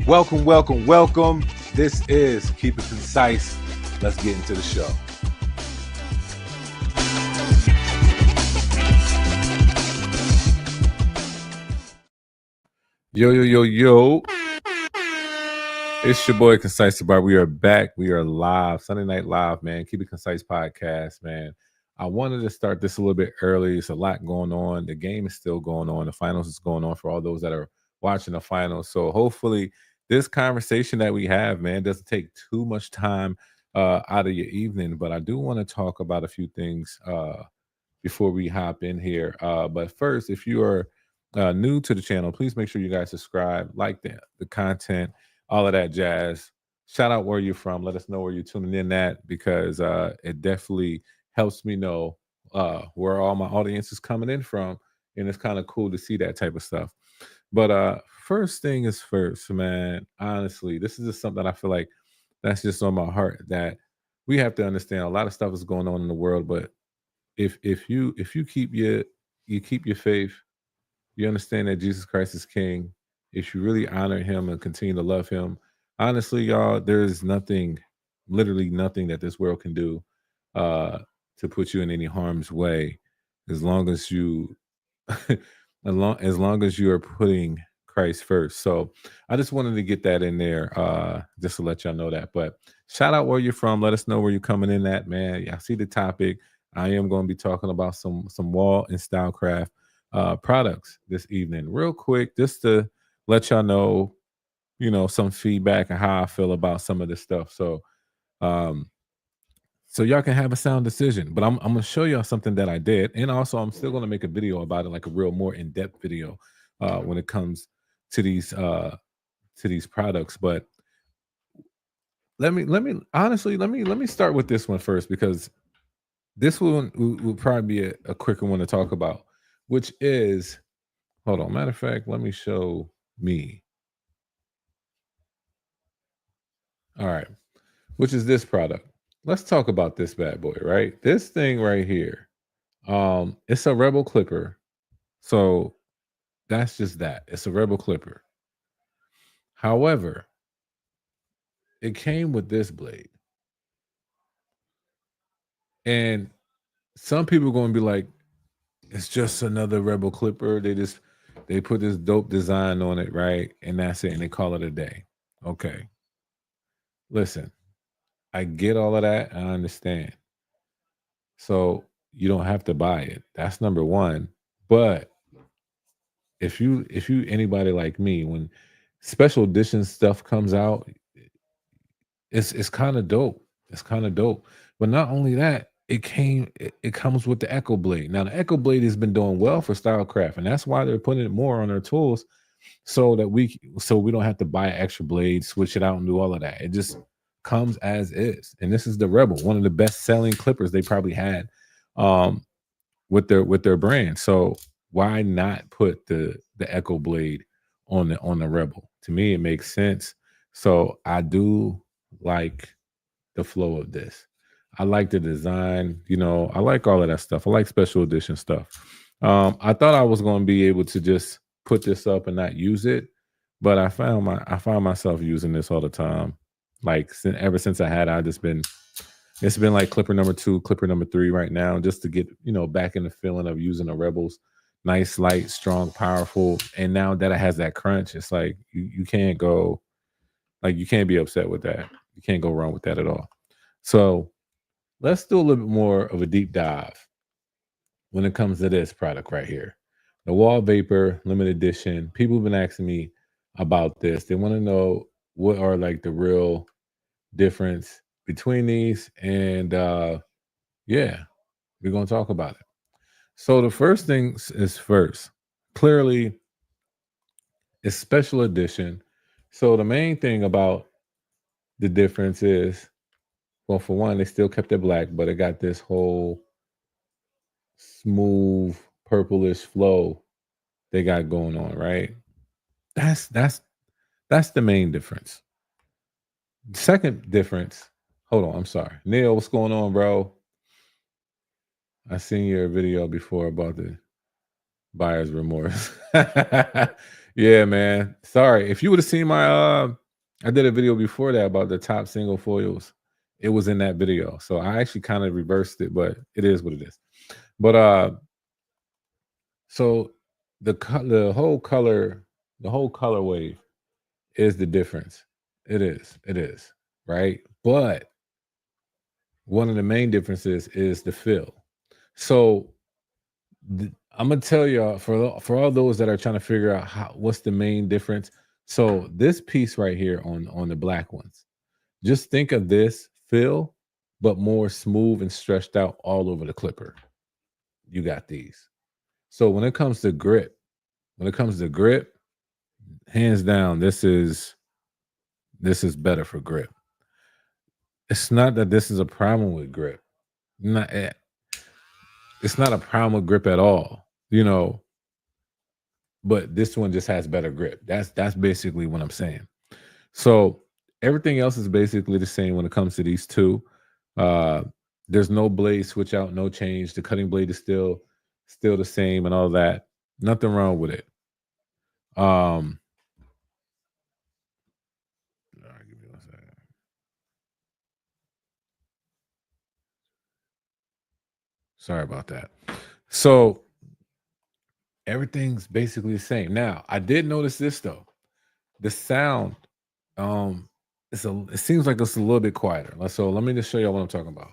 Welcome, welcome, welcome. This is Keep It Concise. Let's get into the show. Yo. It's your boy, ConcisetheBarber. We are back. We are live. Sunday Night Live, man. Keep It Concise podcast, man. I wanted to start this a little bit early. It's a lot going on. The game is still going on. The finals is going on for all those that are watching the finals. So hopefully this conversation that we have, man, doesn't take too much time out of your evening. But I do want to talk about a few things before we hop in here. But first, if you are new to the channel, please make sure you guys subscribe, like the content, all of that jazz. Shout out where you're from. Let us know where you're tuning in at, because it definitely helps me know where all my audience is coming in from. And it's kind of cool to see that type of stuff. But first thing is first, man. Honestly, this is just something I feel like that's just on my heart, that we have to understand a lot of stuff is going on in the world. But if you keep your faith, you understand that Jesus Christ is King. If you really honor him and continue to love him, honestly, y'all, there's nothing, literally nothing that this world can do to put you in any harm's way, as long as you as long as you are putting Christ first. So I just wanted to get that in there, just to let y'all know that. But shout out where you're from. Let us know where you're coming in at, man. I see the topic. I am going to be talking about some Wahl and Stylecraft products this evening, real quick, just to let y'all know, some feedback and how I feel about some of this stuff. Um, so y'all can have a sound decision. But I'm gonna show y'all something that I did, and also I'm still gonna make a video about it, like a real more in-depth video when it comes to these products. But let me start with this one first, because this one will probably be a quicker one to talk about, which is, hold on, matter of fact, let me show me. All right, which is this product. Let's talk about this bad boy, right? This thing right here. It's a Rebel clipper. So that's just that. It's a Rebel clipper. However, it came with this blade. And some people are going to be like, it's just another Rebel clipper. They put this dope design on it, right? And that's it. And they call it a day. Okay. Listen, I get all of that. I understand. So you don't have to buy it. That's number one. But if you anybody like me, when special edition stuff comes out, it's kind of dope. It's kind of dope. But not only that, it comes with the Echo Blade. Now the Echo Blade has been doing well for Stylecraft, and that's why they're putting it more on their tools, so we don't have to buy an extra blade, switch it out, and do all of that. It just comes as is. And this is the Rebel, one of the best selling clippers they probably had with their brand. So why not put the Echo Blade on the Rebel? To me, it makes sense. So I do like the flow of this. I like the design. I like all of that stuff. I like special edition stuff. I thought I was going to be able to just put this up and not use it, but I found myself using this all the time. Like ever since I had it, it's been like clipper number 2, clipper number 3 right now, just to get back in the feeling of using the Rebels. Nice, light, strong, powerful. And now that it has that crunch, it's like you can't go, like, you can't be upset with that. You can't go wrong with that at all. So let's do a little bit more of a deep dive when it comes to this product right here, the Wahl Vapor Limited Edition. People have been asking me about this. They want to know what are like the real difference between these, and yeah, we're gonna talk about it. So the first thing is first. Clearly, it's special edition. So the main thing about the difference is, well, for one, they still kept it black, but it got this whole smooth purplish flow they got going on, right? That's the main difference. Second difference. Hold on, I'm sorry. Neil, what's going on, bro? I seen your video before about this. Buyer's remorse. Yeah, man. Sorry. If you would have seen my I did a video before that about the top single foils. It was in that video. So I actually kind of reversed it, but it is what it is. But so the whole color wave is the difference. It is. It is. Right? But one of the main differences is the fill. So I'm gonna tell y'all for all those that are trying to figure out what's the main difference. So this piece right here on the black ones, just think of this fill, but more smooth and stretched out all over the clipper. You got these. So when it comes to grip, hands down, this is better for grip. It's not that this is a problem with grip. Not it's not a problem with grip at all. But this one just has better grip. That's basically what I'm saying. So everything else is basically the same when it comes to these two. Uh, there's no blade switch out, no change. The cutting blade is still the same and all that. Nothing wrong with it. All right, give me one second. Sorry about that. So everything's basically the same. Now, I did notice this though. The sound, um, it seems like it's a little bit quieter. So let me just show you what I'm talking about.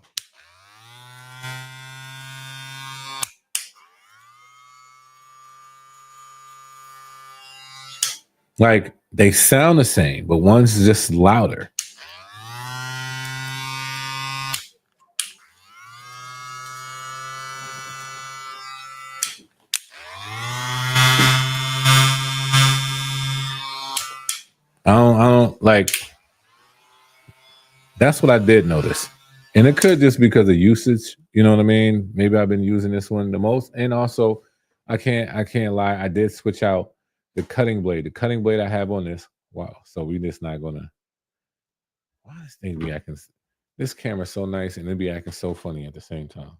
Like they sound the same, but one's just louder. I don't like. That's what I did notice, and it could just because of usage. You know what I mean? Maybe I've been using this one the most, and also I can't lie. I did switch out the cutting blade. The cutting blade I have on this. Wow. So we just not gonna. Why this thing be acting? This camera's so nice, and it be acting so funny at the same time.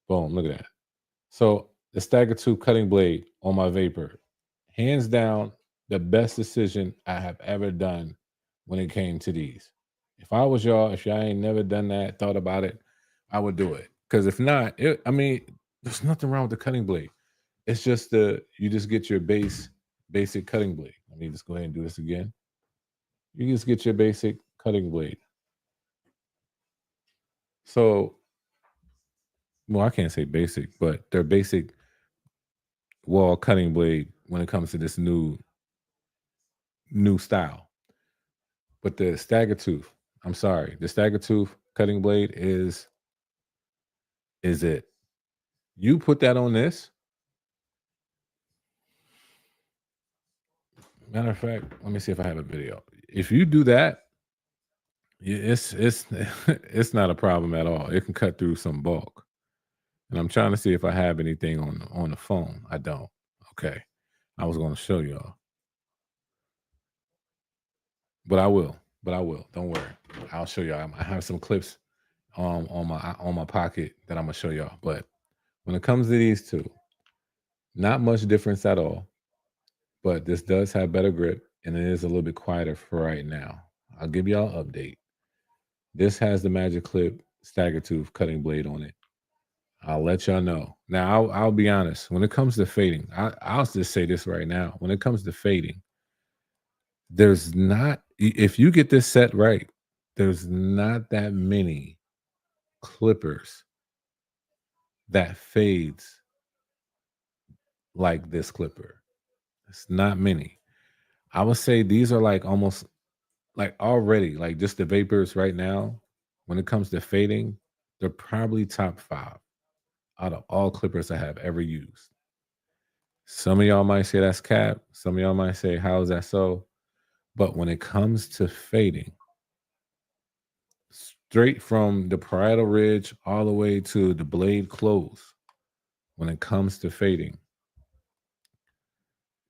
Boom! Look at that. So the Stagger 2 cutting blade on my Vapor, hands down, the best decision I have ever done when it came to these. If I was y'all, if y'all ain't never done that, thought about it, I would do it. Because if not, I mean, there's nothing wrong with the cutting blade. It's just you just get your basic cutting blade. Let me just go ahead and do this again. You just get your basic cutting blade. So, well, I can't say basic, but they're basic Wahl cutting blade when it comes to this new style. But the Stagger Tooth, I'm sorry, the Stagger Tooth cutting blade is it. You put that on this. Matter of fact, let me see if I have a video. If you do that, it's it's not a problem at all. It can cut through some bulk. And I'm trying to see if I have anything on the phone. I don't. Okay. I was going to show y'all. But I will. Don't worry. I'll show y'all. I have some clips on my pocket that I'm gonna show y'all. But when it comes to these two, not much difference at all. But this does have better grip and it is a little bit quieter for right now. I'll give y'all an update. This has the Magic Clip Stagger Tooth cutting blade on it. I'll let y'all know. Now I'll be honest. When it comes to fading, I'll just say this right now. When it comes to fading, there's not, if you get this set right, there's not that many clippers that fades like this clipper. It's not many. I would say these are like almost like already like just the Vapors right now. When it comes to fading, they're probably top 5 out of all clippers I have ever used. Some of y'all might say that's cap. Some of y'all might say, how is that so? But when it comes to fading, straight from the parietal ridge all the way to the blade close, when it comes to fading,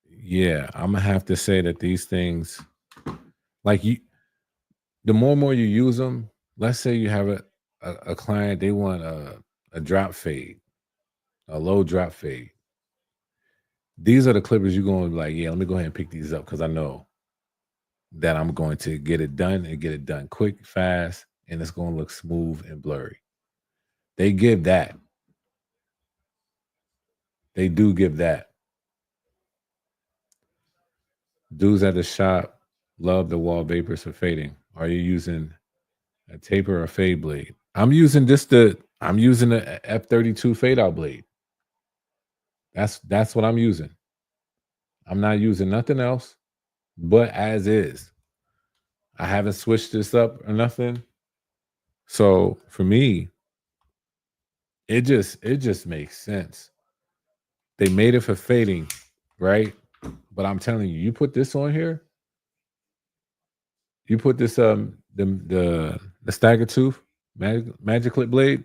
yeah, I'm gonna have to say that these things, like the more and more you use them, let's say you have a client, they want a drop fade, a low drop fade. These are the clippers you're going to be like, yeah, let me go ahead and pick these up because I know that I'm going to get it done and get it done quick, fast, and it's going to look smooth and blurry. They give that. They do give that. Dudes at the shop love the Wahl vapors for fading. Are you using a taper or fade blade? I'm using I'm using the F32 fade out blade. That's what I'm using. I'm not using nothing else but as is. I haven't switched this up or nothing. So for me, it just makes sense. They made it for fading, right? But I'm telling you, you put this on here, you put this the stagger tooth magic clip blade,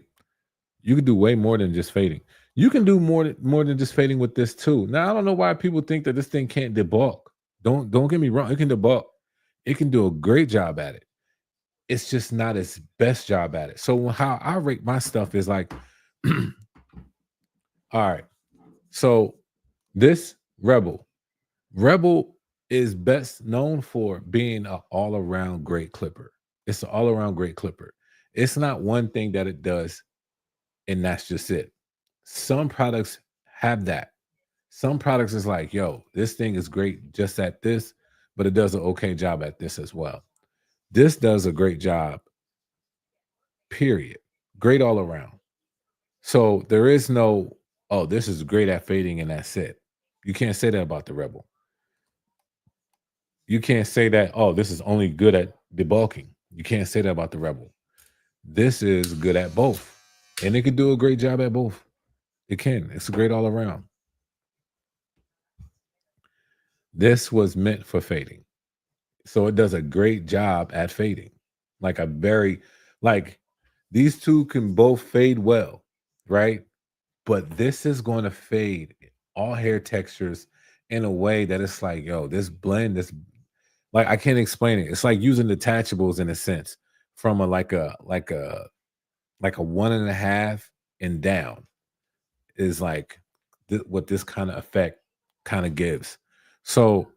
you can do way more than just fading. You can do more than just fading with this too. Now I don't know why people think that this thing can't debulk. Don't get me wrong, it can debulk. It can do a great job at it. It's just not its best job at it. So how I rate my stuff is like, all right. So this Rebel is best known for being an all-around great clipper. It's an all-around great clipper. It's not one thing that it does, and that's just it. Some products have that. Some products is like, yo, this thing is great just at this, but it does an okay job at this as well. This does a great job, period. Great all around. So there is no, oh, this is great at fading and that's it. You can't say that about the Rebel. You can't say that, oh, this is only good at debulking. You can't say that about the Rebel. This is good at both. And it can do a great job at both. It can. It's great all around. This was meant for fading. So it does a great job at fading. Like a very, like these two can both fade well, right? But this is going to fade all hair textures in a way that it's like, yo, this blend, this like I can't explain it. It's like using detachables in a sense from a 1.5 and down is like what this kind of effect kind of gives. So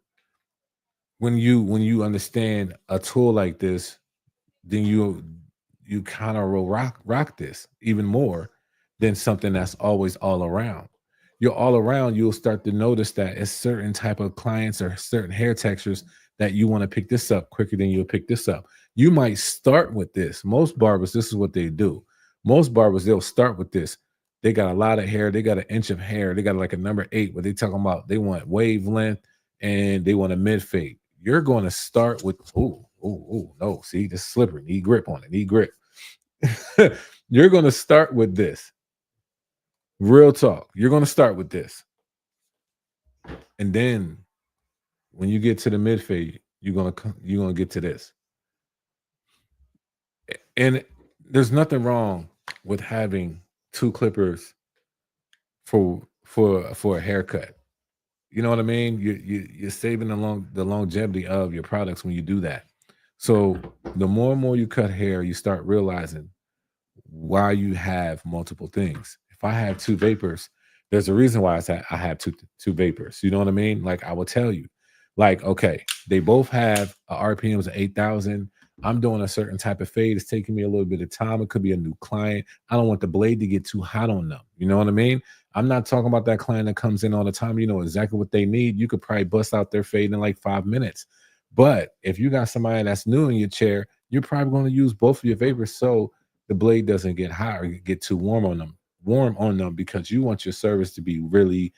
when you understand a tool like this, then you kind of will rock this even more than something that's always all around. You're all around, you'll start to notice that it's certain type of clients or certain hair textures that you want to pick this up quicker than you'll pick this up. You might start with this. Most barbers, this is what they do. Most barbers, they'll start with this. They got a lot of hair, they got an inch of hair, they got like a number 8, where they talking about they want wavelength and they want a mid fade. You're going to start with, no, see, this slippery, need grip on it, need grip. You're going to start with this. Real talk. You're going to start with this. And then when you get to the mid fade, you're going to get to this. And there's nothing wrong with having two clippers for a haircut. You know what I mean? You're saving the longevity of your products when you do that. So the more and more you cut hair, you start realizing why you have multiple things. If I have two vapors, there's a reason why I have two vapors. You know what I mean? Like I will tell you, like, okay, they both have a RPMs of 8,000. I'm doing a certain type of fade. It's taking me a little bit of time. It could be a new client. I don't want the blade to get too hot on them. You know what I mean? I'm not talking about that client that comes in all the time. You know exactly what they need. You could probably bust out their fade in like 5 minutes. But if you got somebody that's new in your chair, you're probably going to use both of your vapors so the blade doesn't get hot or get too warm on them because you want your service to be really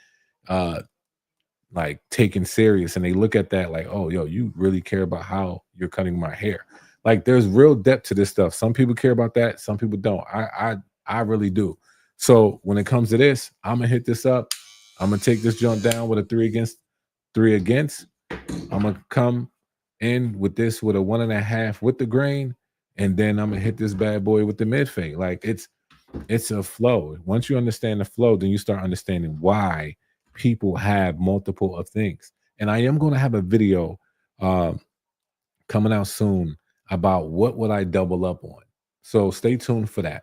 like taken serious. And they look at that like, oh, yo, you really care about how you're cutting my hair. Like there's real depth to this stuff. Some people care about that. Some people don't. I really do. So when it comes to this, I'm gonna hit this up. I'm gonna take this joint down with a 3 against. I'm gonna come in with this with a 1.5 with the grain, and then I'm gonna hit this bad boy with the mid fade. Like it's a flow. Once you understand the flow, then you start understanding why people have multiple of things. And I am gonna have a video coming out soon about what would I double up on. So stay tuned for that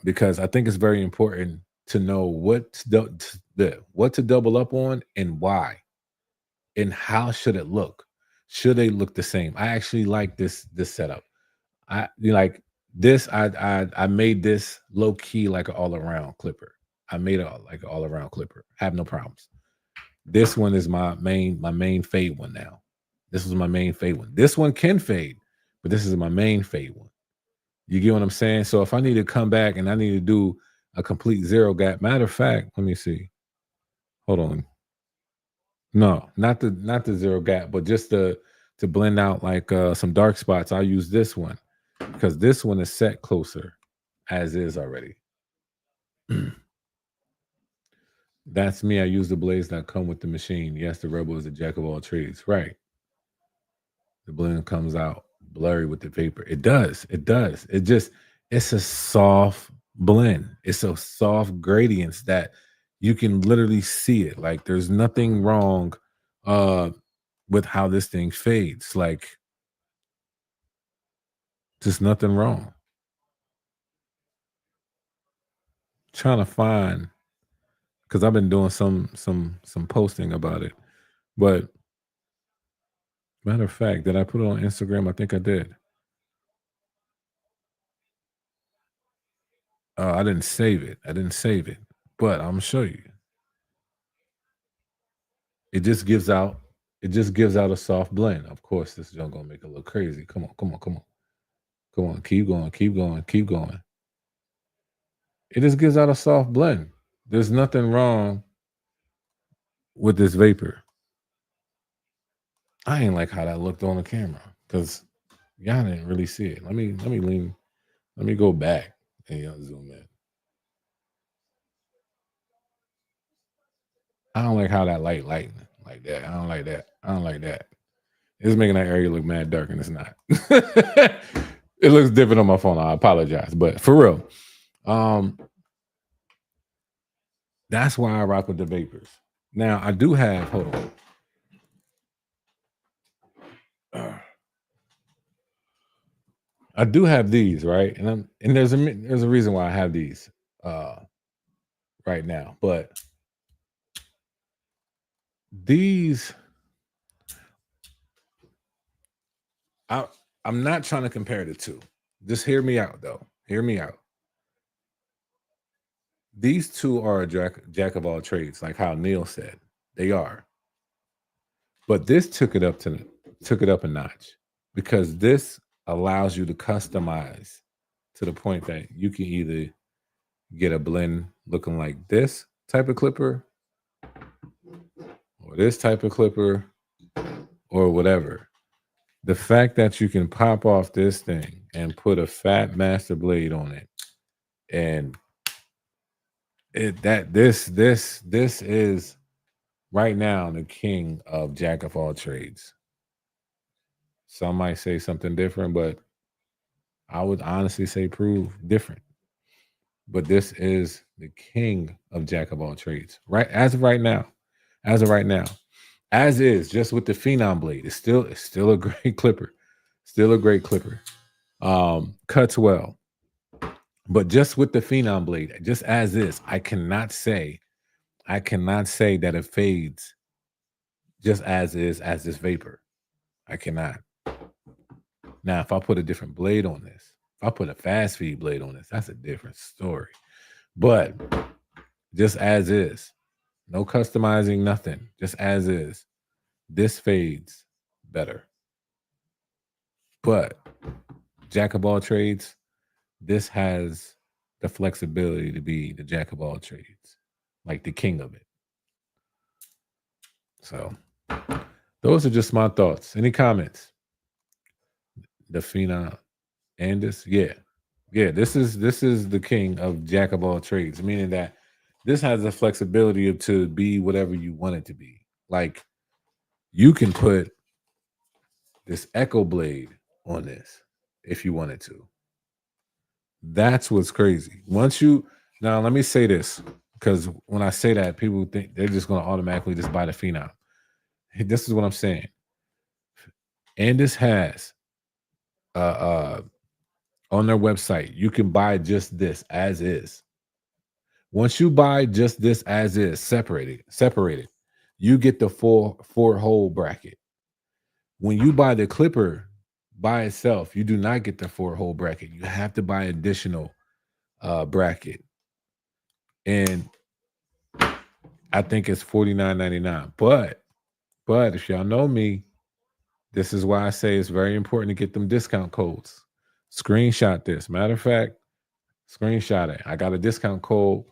because I think it's very important to know what to double up on and why, and how should it look. Should they look the same? I actually like this setup. Like this. I made this low key like an all around clipper. I made it like an all around clipper. Have no problems. This one is my main fade one now. This was my main fade one. This one can fade, but this is my main fade one. You get what I'm saying? So if I need to come back and I need to do a complete zero gap, matter of fact, let me see. Hold on. No, not the zero gap, but just to blend out like some dark spots. I'll use this one because this one is set closer as is already. That's me. I use the blades that come with the machine. Yes, the Rebel is a jack of all trades. Right. The blend comes out blurry with the vapor. It does. It does. It's a soft blend. It's a soft gradients that you can literally see it. Like there's nothing wrong with how this thing fades. Like just nothing wrong. Trying to find because I've been doing some posting about it. But matter of fact, did I put it on Instagram? I think I did. I didn't save it. I didn't save it, but I'm gonna show you. It just gives out. It just gives out a soft blend. Of course, this is gonna make it look crazy. Come on, come on, come on, come on. Keep going, keep going, keep going. It just gives out a soft blend. There's nothing wrong with this vapor. I ain't like how that looked on the camera because y'all didn't really see it. Let me lean. Let me go back and y'all zoom in. I don't like how that lighting like that. I don't like that. I don't like that. It's making that area look mad dark and it's not. It looks different on my phone. I apologize, but for real, um, that's why I rock with the vapors. Now I do have. Hold on. I do have these right, and there's a reason why I have these uh, right now, but these I I'm not trying to compare the two. Just hear me out though. Hear me out. These two are a jack of all trades, like how Neil said. They are. But this took it up a notch because this allows you to customize to the point that you can either get a blend looking like this type of clipper or this type of clipper or whatever. The fact that you can pop off this thing and put a fat master blade on it and this is right now the king of jack of all trades. Some might say something different, but I would honestly say prove different. But this is the king of jack of all trades. Right as of right now. As of right now. As is, just with the Phenom blade. It's still a great clipper. Still a great clipper. Cuts well. But just with the Phenom blade, just as is, I cannot say that it fades just as is as this vapor. I cannot. Now, if I put a different blade on this, if I put a fast feed blade on this, that's a different story. But just as is, no customizing, nothing, just as is, this fades better. But jack of all trades, this has the flexibility to be the jack of all trades, like the king of it. So those are just my thoughts. Any comments? The Phenom and this, yeah. Yeah, this is the king of jack of all trades, meaning that this has the flexibility to be whatever you want it to be. Like you can put this echo blade on this if you wanted to. That's what's crazy. Now let me say this, because when I say that, people think they're just going to automatically just buy the Phenom. This is what I'm saying. And this has on their website, you can buy just this as is. Once you buy just this as is, separated, you get the full 4-hole bracket. When you buy the clipper by itself, you do not get the 4-hole bracket. You have to buy additional bracket. And I think it's $49.99. But if y'all know me, this is why I say it's very important to get them discount codes. Screenshot this. Matter of fact, screenshot it. I got a discount code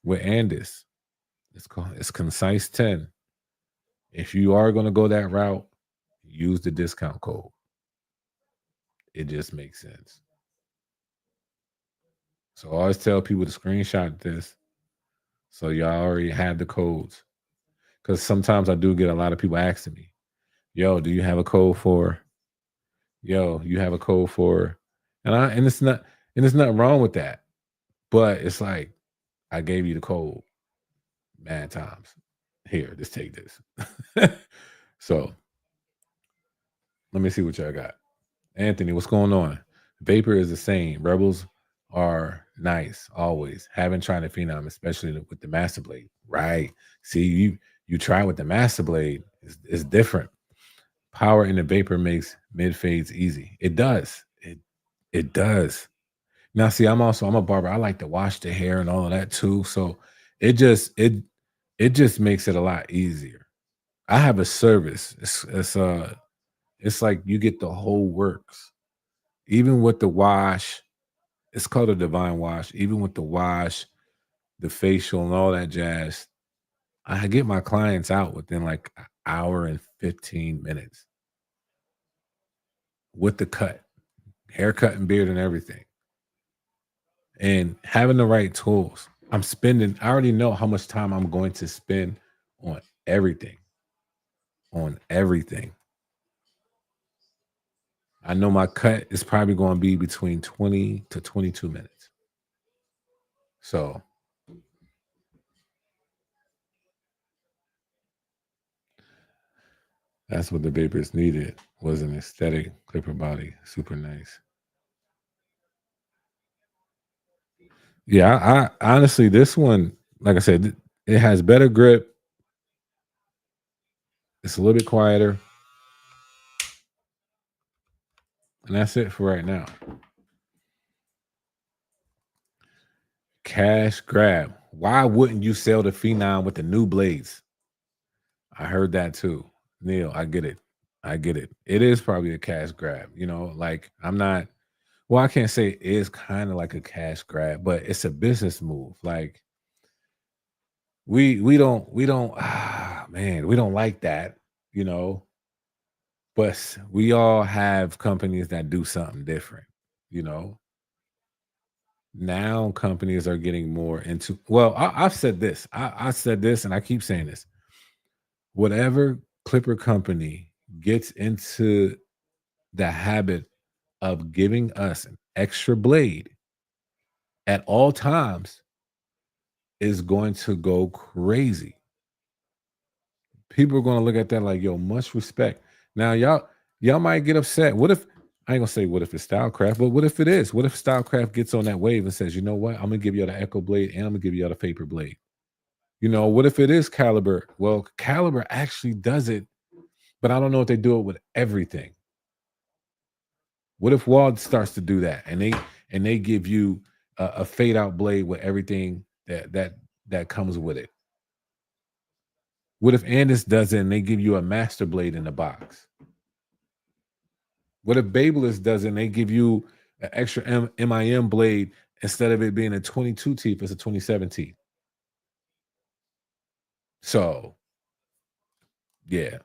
with Andis. It's Concise 10. If you are going to go that route, use the discount code. It just makes sense. So I always tell people to screenshot this so y'all already have the codes. Because sometimes I do get a lot of people asking me, yo, do you have a code for? Yo, you have a code for? And it's nothing wrong with that. But it's like, I gave you the code mad times. Here, just take this. So let me see what y'all got. Anthony, what's going on? Vapor is the same. Rebels are nice always. Haven't tried the Phenom, especially with the Master Blade. Right. See, you try with the Master Blade. It's different. Power in the Vapor makes mid fades easy. It does. It does. Now, see, I'm a barber. I like to wash the hair and all of that too. So it just makes it a lot easier. I have a service. It's like you get the whole works. Even with the wash, it's called a divine wash. Even with the wash, the facial and all that jazz, I get my clients out within like an hour and 15 minutes with the cut, haircut and beard and everything. And having the right tools. I already know how much time I'm going to spend on everything. On everything. I know my cut is probably going to be between 20 to 22 minutes. So that's what the Vapors needed, was an aesthetic clipper body. Super nice. Yeah, I honestly, this one, like I said, it has better grip. It's a little bit quieter. And that's it for right now. Cash grab. Why wouldn't you sell the Phenom with the new blades? I heard that too. Neil, I get it. It is probably a cash grab. Like I can't say it is kind of like a cash grab, but it's a business move. Like we don't we don't like that, but we all have companies that do something different, you know. Now companies are getting more into, well, I've said this. I said this and I keep saying this. Whatever clipper company gets into the habit of giving us an extra blade at all times is going to go crazy. People are going to look at that like, yo, much respect. Now, y'all might get upset. What if, I ain't gonna say what if it's Stylecraft, but what if it is? What if Stylecraft gets on that wave and says, you know what? I'm gonna give you the Echo blade and I'm gonna give you the Vapor blade. What if it is Caliber? Well, Caliber actually does it, but I don't know if they do it with everything. What if Wahl starts to do that and they give you a fade out blade with everything that comes with it? What if Andis does it and they give you a master blade in the box? What if Babelist does it and they give you an extra MIM blade instead of it being a 22 teeth, it's a 27 teeth? So, yeah,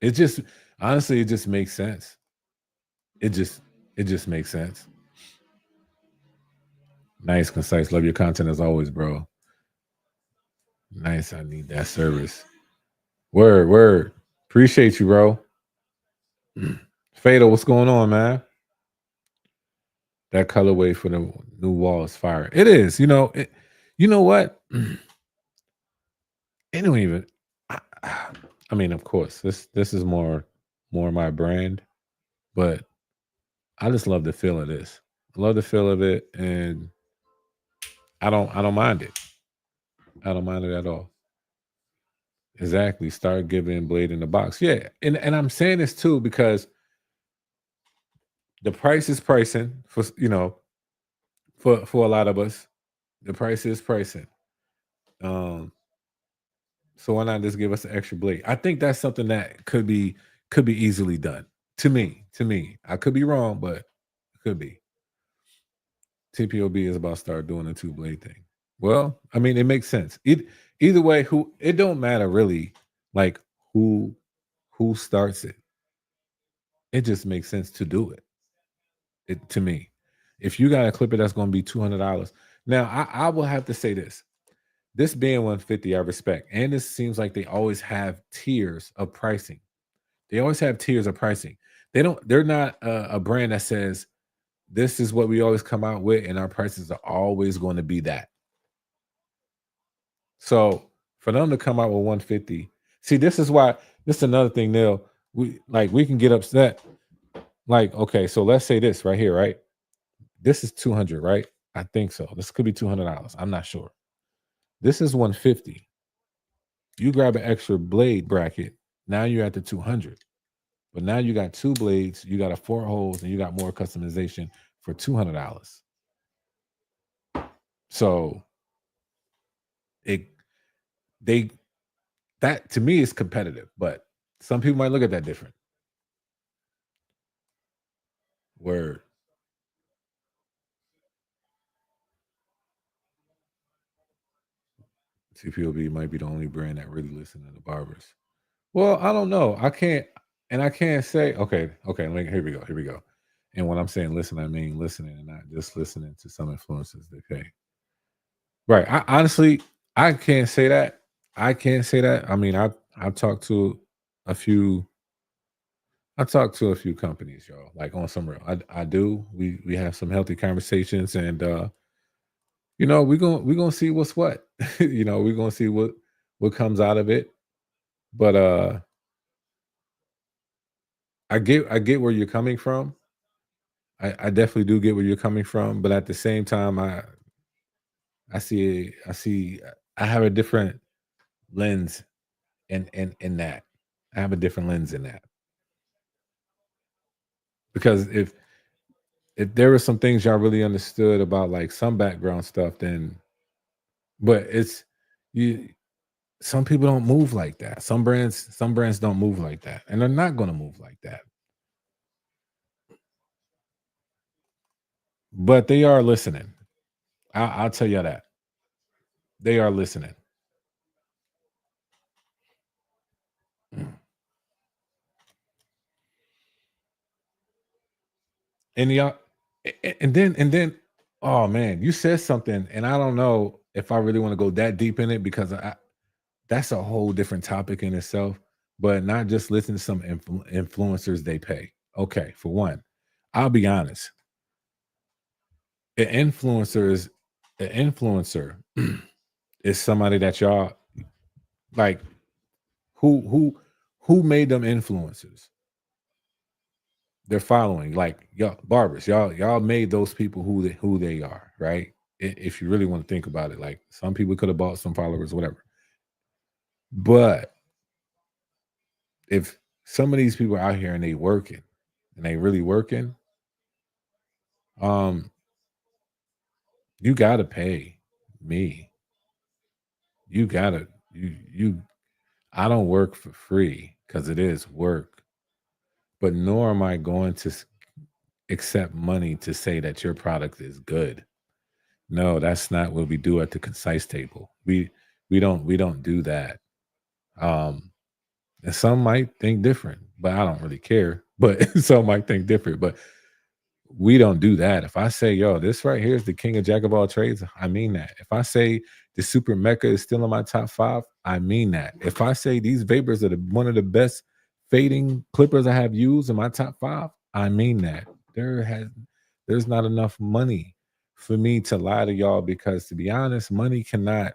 it just honestly, it just makes sense. It just makes sense. Nice, concise. Love your content as always, bro. Nice. I need that service. Word. Appreciate you, bro. Fatal, what's going on, man? That colorway for the new Wahl is fire. It is. You know what? It don't even. I mean, of course, this is more my brand, but I just love the feel of this. I love the feel of it, and I don't mind it. I don't mind it at all. Exactly. Start giving blade in the box. Yeah. And I'm saying this too because the price is pricing for for a lot of us. The price is pricing. Um, so why not just give us an extra blade? I think that's something that could be easily done. To me. To me. I could be wrong, but it could be. TPOB is about to start doing the two blade thing. Well, I mean, it makes sense. Either way, who it don't matter really, like who who starts it. It just makes sense to do it. It to me. If you got a clipper that's going to be $200. Now, I will have to say this. This being 150, I respect. And it seems like they always have tiers of pricing. They always have tiers of pricing. They're not a brand that says this is what we always come out with and our prices are always going to be that. So for them to come out with 150, see, this is another thing, Neil. We can get upset. Like, okay, so let's say this right here, right? This is 200, right? I think so. This could be $200. I'm not sure. This is 150. You grab an extra blade bracket. Now you're at the 200. But now you got two blades, you got a 4 holes, and you got more customization for $200. So it they that to me is competitive, but some people might look at that different. Word. TPOB might be the only brand that really listen to the barbers. Well, I don't know. I can't say, okay, here we go. Here we go. And when I'm saying listen, I mean listening and not just listening to some influences they pay. Right. I honestly I can't say that. I can't say that. I mean, I've talked to a few I talked to a few companies, y'all, like on some real. I do. We have some healthy conversations and we're gonna see what's what. We're gonna see what comes out of it. But I get where you're coming from. I definitely do get where you're coming from, but at the same time, I see I have a different lens in that. I have a different lens in that because if there were some things y'all really understood about like some background stuff, then but it's you. Some people don't move like that. Some brands don't move like that, and they're not going to move like that. But they are listening. I'll tell you that they are listening. Mm. And y'all, and then, oh man, you said something, and I don't know if I really want to go that deep in it because that's a whole different topic in itself. But not just listen to some influencers they pay. Okay, for one, I'll be honest. An influencer is an influencer is somebody that y'all like who made them influencers. They're following like y'all barbers. Y'all made those people who they are, right? If you really want to think about it, like some people could have bought some followers, whatever. But if some of these people are out here and they working and they really working, um, you gotta pay me. You gotta you I don't work for free because it is work, but nor am I going to accept money to say that your product is good. No, that's not what we do at the concise table. We don't do that. Um, and some might think different, but I don't really care. But some might think different, but we don't do that. If I say, yo, this right here is the king of jack of all trades, I mean that. If I say the super mecha is still in my top 5, I mean that. If I say these vapors are one of the best fading clippers I have used in my top 5, I mean that. There's not enough money for me to lie to y'all because to be honest, money cannot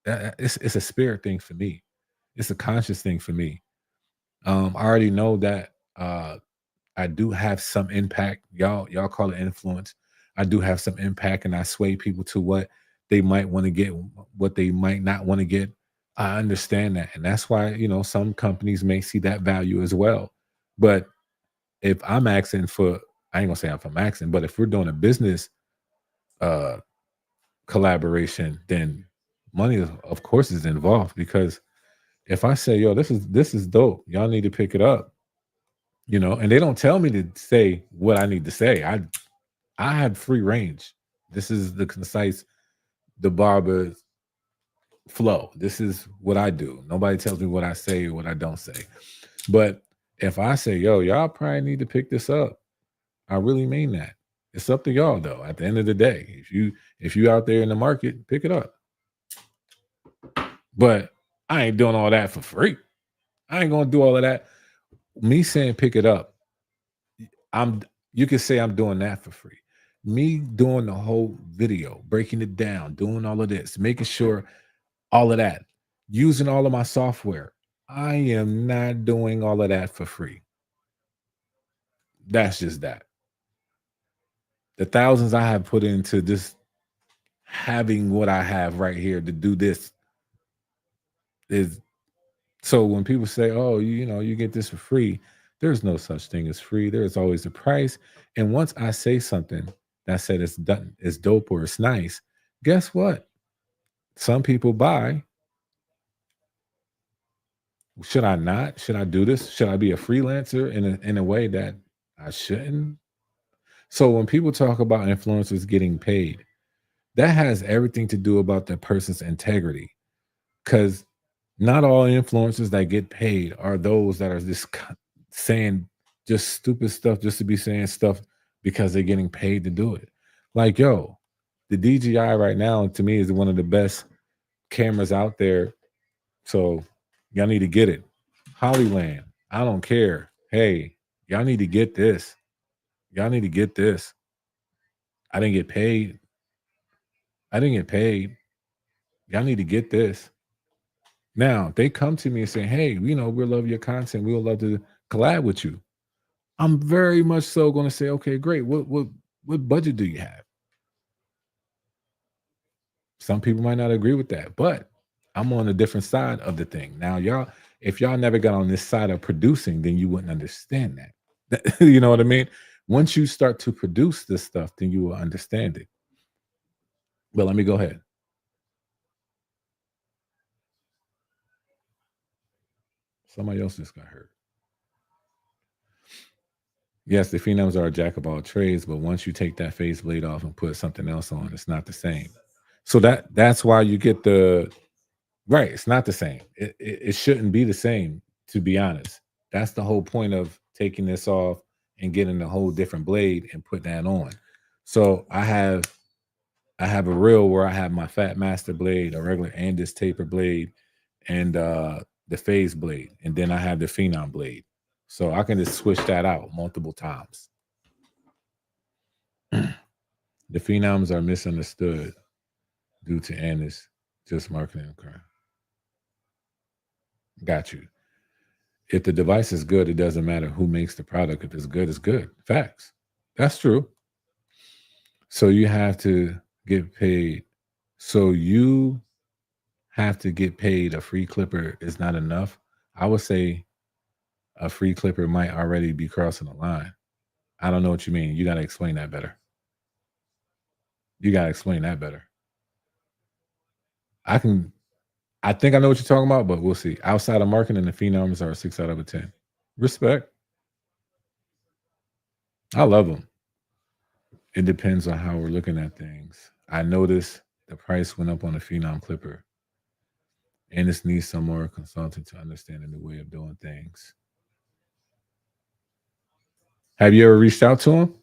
it's a spirit thing for me. It's a conscious thing for me. I already know that I do have some impact. Y'all call it influence. I do have some impact and I sway people to what they might want to get, what they might not want to get. I understand that. And that's why, some companies may see that value as well. But if I'm asking for, I ain't gonna say if I'm asking, but if we're doing a business uh collaboration, then money of course is involved. Because if I say, yo, this is dope, y'all need to pick it up, and they don't tell me to say what I need to say. I have free range. This is the barber flow. This is what I do. Nobody tells me what I say or what I don't say. But if I say, yo, y'all probably need to pick this up, I really mean that. It's up to y'all though. At the end of the day, if you out there in the market, pick it up. But I ain't doing all that for free. I ain't gonna do all of that. Me saying pick it up, I'm you can say I'm doing that for free. Me doing the whole video, breaking it down, doing all of this, making sure all of that, using all of my software. I am not doing all of that for free. That's just that. The thousands I have put into just having what I have right here to do this is, so when people say, "Oh, you get this for free," there's no such thing as free. There's always a price. And once I say something that said it's done, it's dope or it's nice, guess what? Some people buy. Should I not? Should I do this? Should I be a freelancer in a way that I shouldn't? So when people talk about influencers getting paid, that has everything to do about the person's integrity. Because not all influencers that get paid are those that are just saying just stupid stuff just to be saying stuff because they're getting paid to do it. Like, yo, the DJI right now to me is one of the best cameras out there. So y'all need to get it. Hollyland, I don't care. Hey, y'all need to get this. Y'all need to get this. I didn't get paid. I didn't get paid. Y'all need to get this. Now they come to me and say, "Hey, we love your content. We would love to collab with you." I'm very much so going to say, "Okay, great. What budget do you have?" Some people might not agree with that, but I'm on a different side of the thing. Now, if y'all never got on this side of producing, then you wouldn't understand that. You know what I mean? Once you start to produce this stuff, then you will understand it. But let me go ahead. Somebody else just got hurt. Yes, the phenoms are a jack of all trades, but once you take that face blade off and put something else on, it's not the same. So that's why you get the right. It's not the same. It shouldn't be the same, to be honest. That's the whole point of taking this off and getting a whole different blade and put that on. So I have a reel where I have my Fat Master blade, a regular and this taper blade, and the phase blade, and then I have the phenom blade. So I can just switch that out multiple times. The phenoms are misunderstood due to Annis just marketing crime. Got you. If the device is good, it doesn't matter who makes the product. If it's good, it's good. Facts. That's true. So you have to get paid. So you have to get paid. A free clipper is not enough. I would say a free clipper might already be crossing the line. I don't know what you mean. You got to explain that better. You got to explain that better. I think I know what you're talking about, but we'll see. Outside of marketing, the phenoms are a 6 out of a 10. Respect. I love them. It depends on how we're looking at things. I noticed the price went up on the phenom clipper, and this needs some more consulting to understand a new way of doing things. Have you ever reached out to him?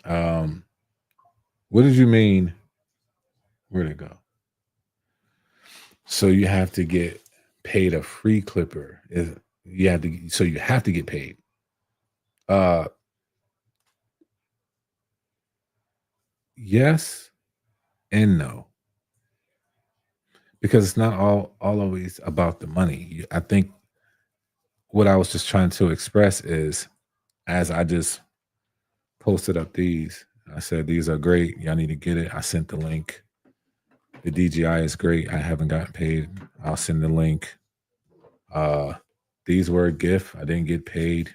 Um, what did you mean? Where'd it go? So you have to get paid a free clipper. You have to get paid. Uh yes and no. Because it's not all always about the money. I think what I was just trying to express is, as I just posted up these, I said these are great. Y'all need to get it. I sent the link. The DJI is great. I haven't gotten paid. I'll send the link. These were a gift. I didn't get paid.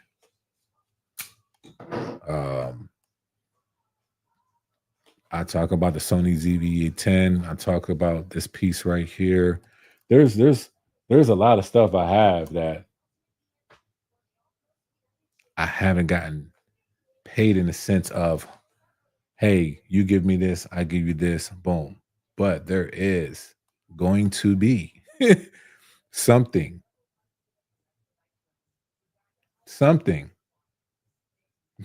I talk about the Sony ZV-10. I talk about this piece right here. There's a lot of stuff I have that I haven't gotten paid in the sense of, hey, you give me this, I give you this, boom. But there is going to be something, something.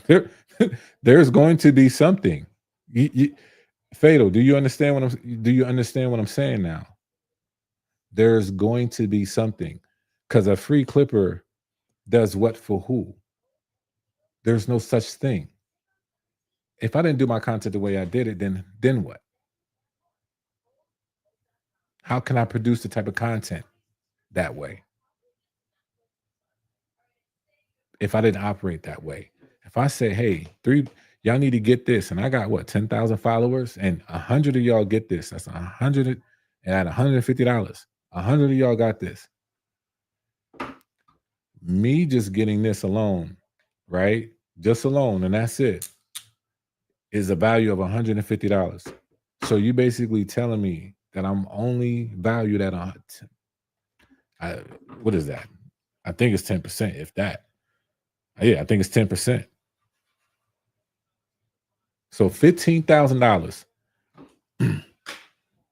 There, there's going to be something. Fatal, do you understand what I'm saying now? There's going to be something, because a free clipper does what for who? There's no such thing. If I didn't do my content the way I did it, then what? How can I produce the type of content that way if I didn't operate that way? If I say, hey, y'all need to get this, and I got what, 10,000 followers, and 100 of y'all get this, that's 100, and at $150, 100 of y'all got this. Me just getting this alone, right? Just alone, and that's it, is a value of $150. So you basically telling me that I'm only valued at what is that? I think it's 10%, if that. Yeah, I think it's 10%. So $15,000.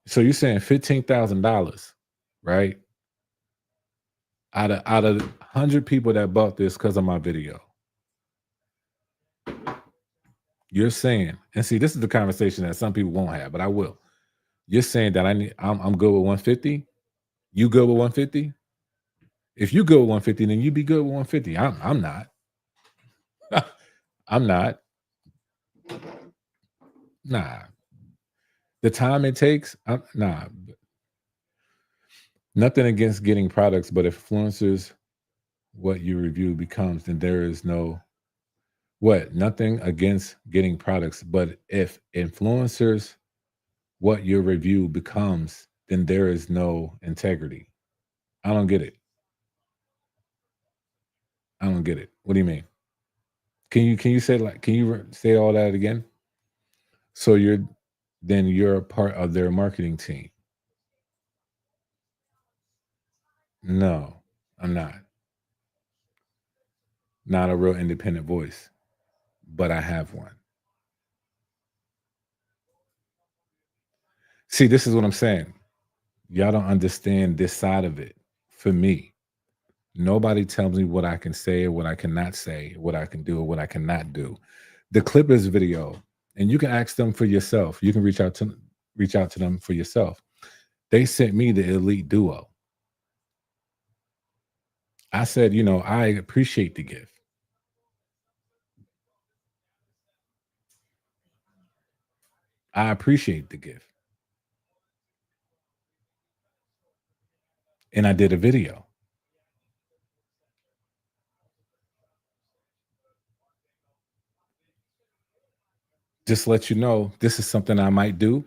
So you're saying $15,000, right? Out of 100 people that bought this because of my video. You're saying, and see, this is the conversation that some people won't have, but I will. You're saying that I'm good with 150. You good with 150? If you good with 150, then you be good with 150. I'm not. I'm not. Nah. The time it takes, nah. Nothing against getting products, but if influencers what you review becomes, then there is no what? Nothing against getting products, but if influencers what your review becomes, then there is no integrity. I don't get it. I don't get it. What do you mean? Can you say all that again? So you're a part of their marketing team. No, I'm not. Not a real independent voice, but I have one. See, this is what I'm saying. Y'all don't understand this side of it. For me, nobody tells me what I can say or what I cannot say, what I can do or what I cannot do. The Clippers video, and you can ask them for yourself. You can reach out to them for yourself. They sent me the Elite Duo. I said, I appreciate the gift. I appreciate the gift. And I did a video. Just let you know, this is something I might do.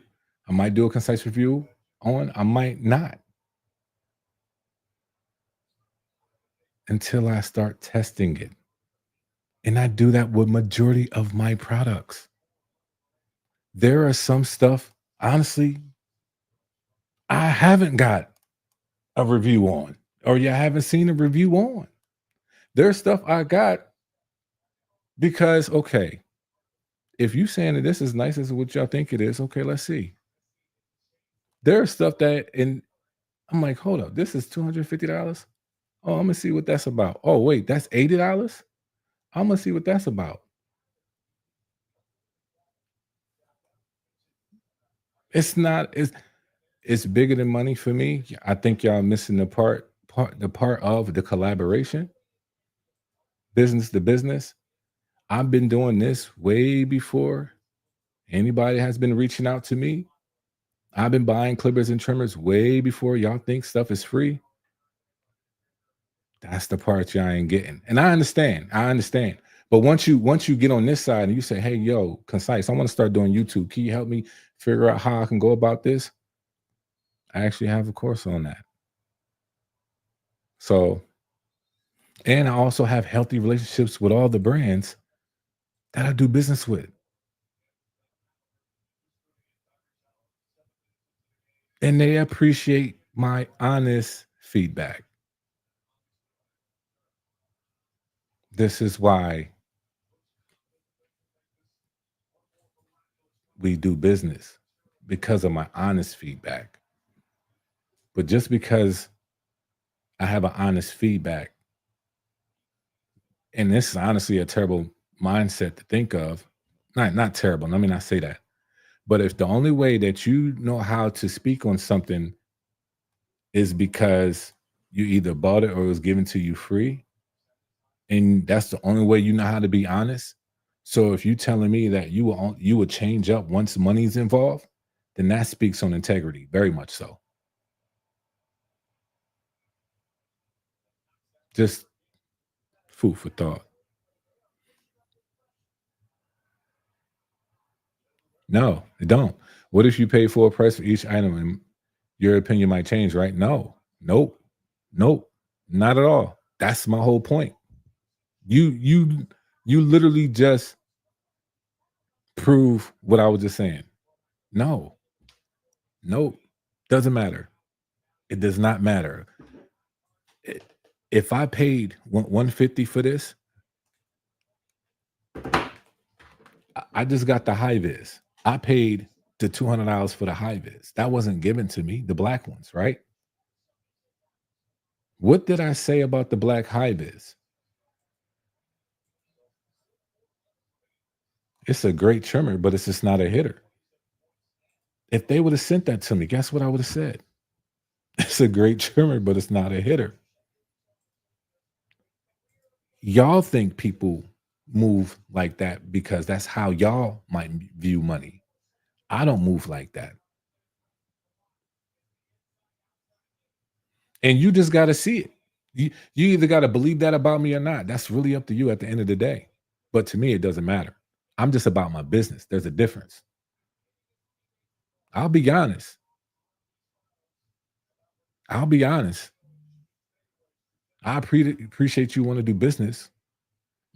I might do a concise review on. I might not. Until I start testing it. And I do that with majority of my products. There are some stuff, honestly, I haven't got a review on, or you haven't seen a review on. There's stuff I got because, okay, if you saying that this is nice as what y'all think it is, okay, let's see. There's stuff and I'm like, hold up, this is $250. Oh, I'm gonna see what that's about. Oh, wait, that's $80. I'm gonna see what that's about. It's not. It's bigger than money for me. I think y'all missing the part of the collaboration, business to business. I've been doing this way before anybody has been reaching out to me. I've been buying clippers and trimmers way before y'all think stuff is free. That's the part you ain't getting. And I understand. I understand. But once you get on this side and you say, "Hey, yo, Concise, I want to start doing YouTube. Can you help me figure out how I can go about this?" I actually have a course on that. So, and I also have healthy relationships with all the brands that I do business with. And they appreciate my honest feedback. This is why we do business, because of my honest feedback. But just because I have an honest feedback, and this is honestly a terrible mindset to think of. Not terrible, let me not say that. But if the only way that you know how to speak on something is because you either bought it or it was given to you free, and that's the only way you know how to be honest. So if you telling me that you will change up once money's involved, then that speaks on integrity, very much so. Just food for thought. No, it don't. What if you pay full price for each item and your opinion might change, right? No. Nope. Nope. Not at all. That's my whole point. You literally just prove what I was just saying. No. Nope. Doesn't matter. It does not matter. I- If I paid 150 for this, I just got the high vis. I paid the $200 for the high vis. That wasn't given to me, the black ones, right? What did I say about the black high vis? It's a great trimmer, but it's just not a hitter. If they would have sent that to me, guess what I would have said? It's a great trimmer, but it's not a hitter. Y'all think people move like that because that's how y'all might view money. I don't move like that. And you just got to see it. You either got to believe that about me or not. That's really up to you at the end of the day. But to me, it doesn't matter. I'm just about my business. There's a difference. I'll be honest. I'll be honest. Appreciate you want to do business.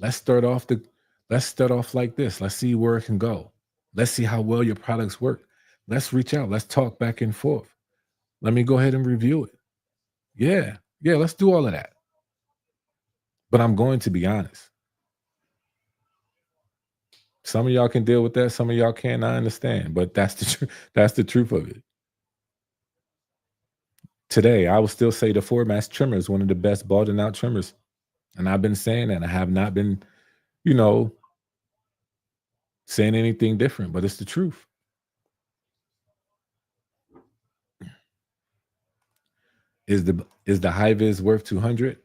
Let's start off the let's start off like this. Let's see where it can go. Let's see how well your products work. Let's reach out. Let's talk back and forth. Let me go ahead and review it. Yeah. Yeah, let's do all of that. But I'm going to be honest. Some of y'all can deal with that, some of y'all can't, I understand, but that's the that's the truth of it. Today, I will still say the Formax trimmer is one of the best balding out trimmers, and I've been saying that. I have not been, you know, saying anything different, but it's the truth. Is the high vis worth 200?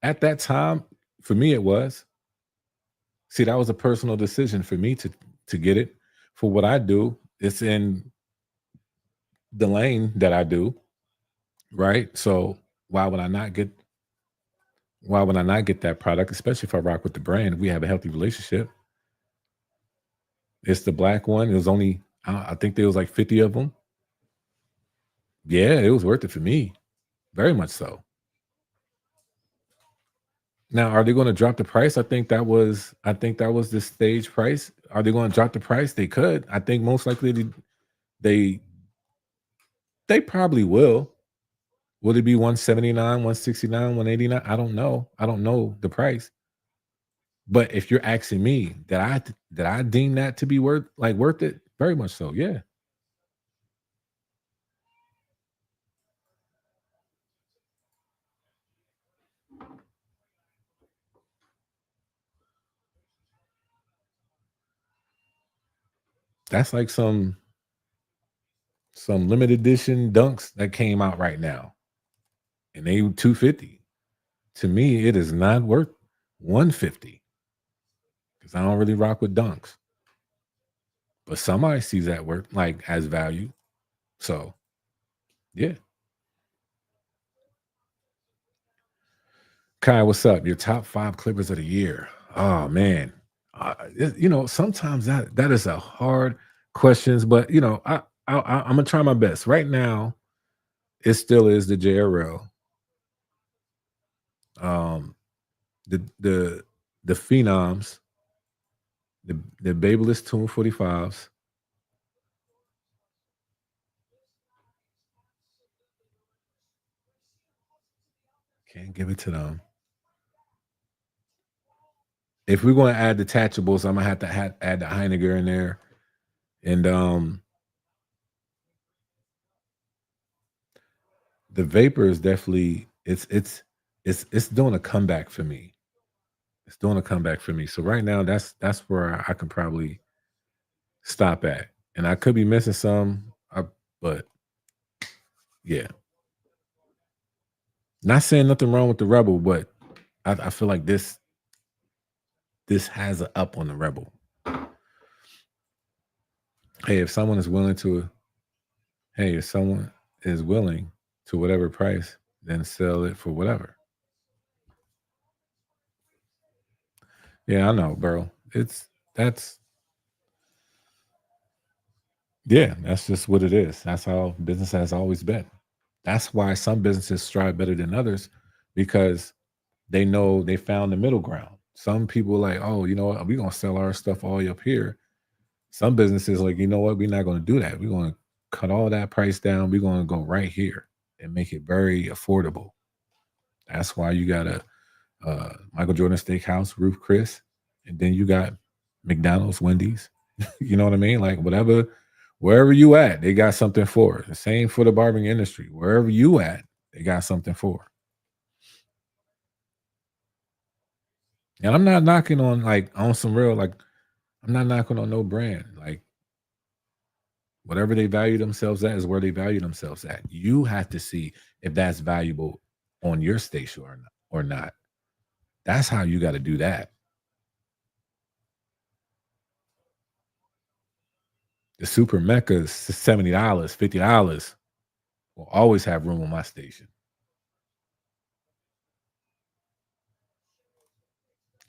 At that time, for me, it was. See, that was a personal decision for me to get it. For what I do, it's in the lane that I do, right? So why would I not get why would I not get that product, especially if I rock with the brand? We have a healthy relationship. It's the black one. It was only I think there was like 50 of them. Yeah, it was worth it for me. Very much so. Now, are they going to drop the price? I think that was the stage price. Are they going to drop the price? They could. I think most likely they they probably will. Will it be 179, 169, 189? I don't know. I don't know the price. But if you're asking me that I deem that to be worth it, very much so. Yeah. That's like some limited edition dunks that came out right now. And they 250. To me, it is not worth 150 because I don't really rock with dunks. But somebody sees that worth like as value. So yeah. Kai, what's up? Your top 5 clippers of the year. Oh man. Sometimes that is a hard questions, but I'm gonna try my best. Right now, it still is the JRL. Um the Phenoms, the Babeless Tune 45s. Can't give it to them. If we're gonna add detachables, I'm gonna have to add the Heineken in there. And the Vapor is definitely it's doing a comeback for me. It's doing a comeback for me. So right now, that's where I can probably stop at, and I could be missing some, but yeah, not saying nothing wrong with the Rebel, but I feel like this has a up on the Rebel. Hey, if someone is willing to, hey, if someone is willing to whatever price, then sell it for whatever. Yeah, I know, bro. That's Yeah, that's just what it is. That's how business has always been. That's why some businesses strive better than others because they know they found the middle ground. Some people like, oh, you know what, we're gonna sell our stuff all the way up here. Some businesses like, you know what, we're not gonna do that. We're gonna cut all that price down. We're gonna go right here and make it very affordable. That's why you got a Michael Jordan Steakhouse, Ruth Chris, and then you got McDonald's, Wendy's. You know what I mean? Like whatever, wherever you at, they got something for it. The same for the barbering industry. Wherever you at, they got something for it. And I'm not knocking on like on some real like I'm not knocking on no brand. Like whatever they value themselves at is where they value themselves at. You have to see if that's valuable on your station or not. That's how you got to do that. The super mecca's $70, $50 will always have room on my station.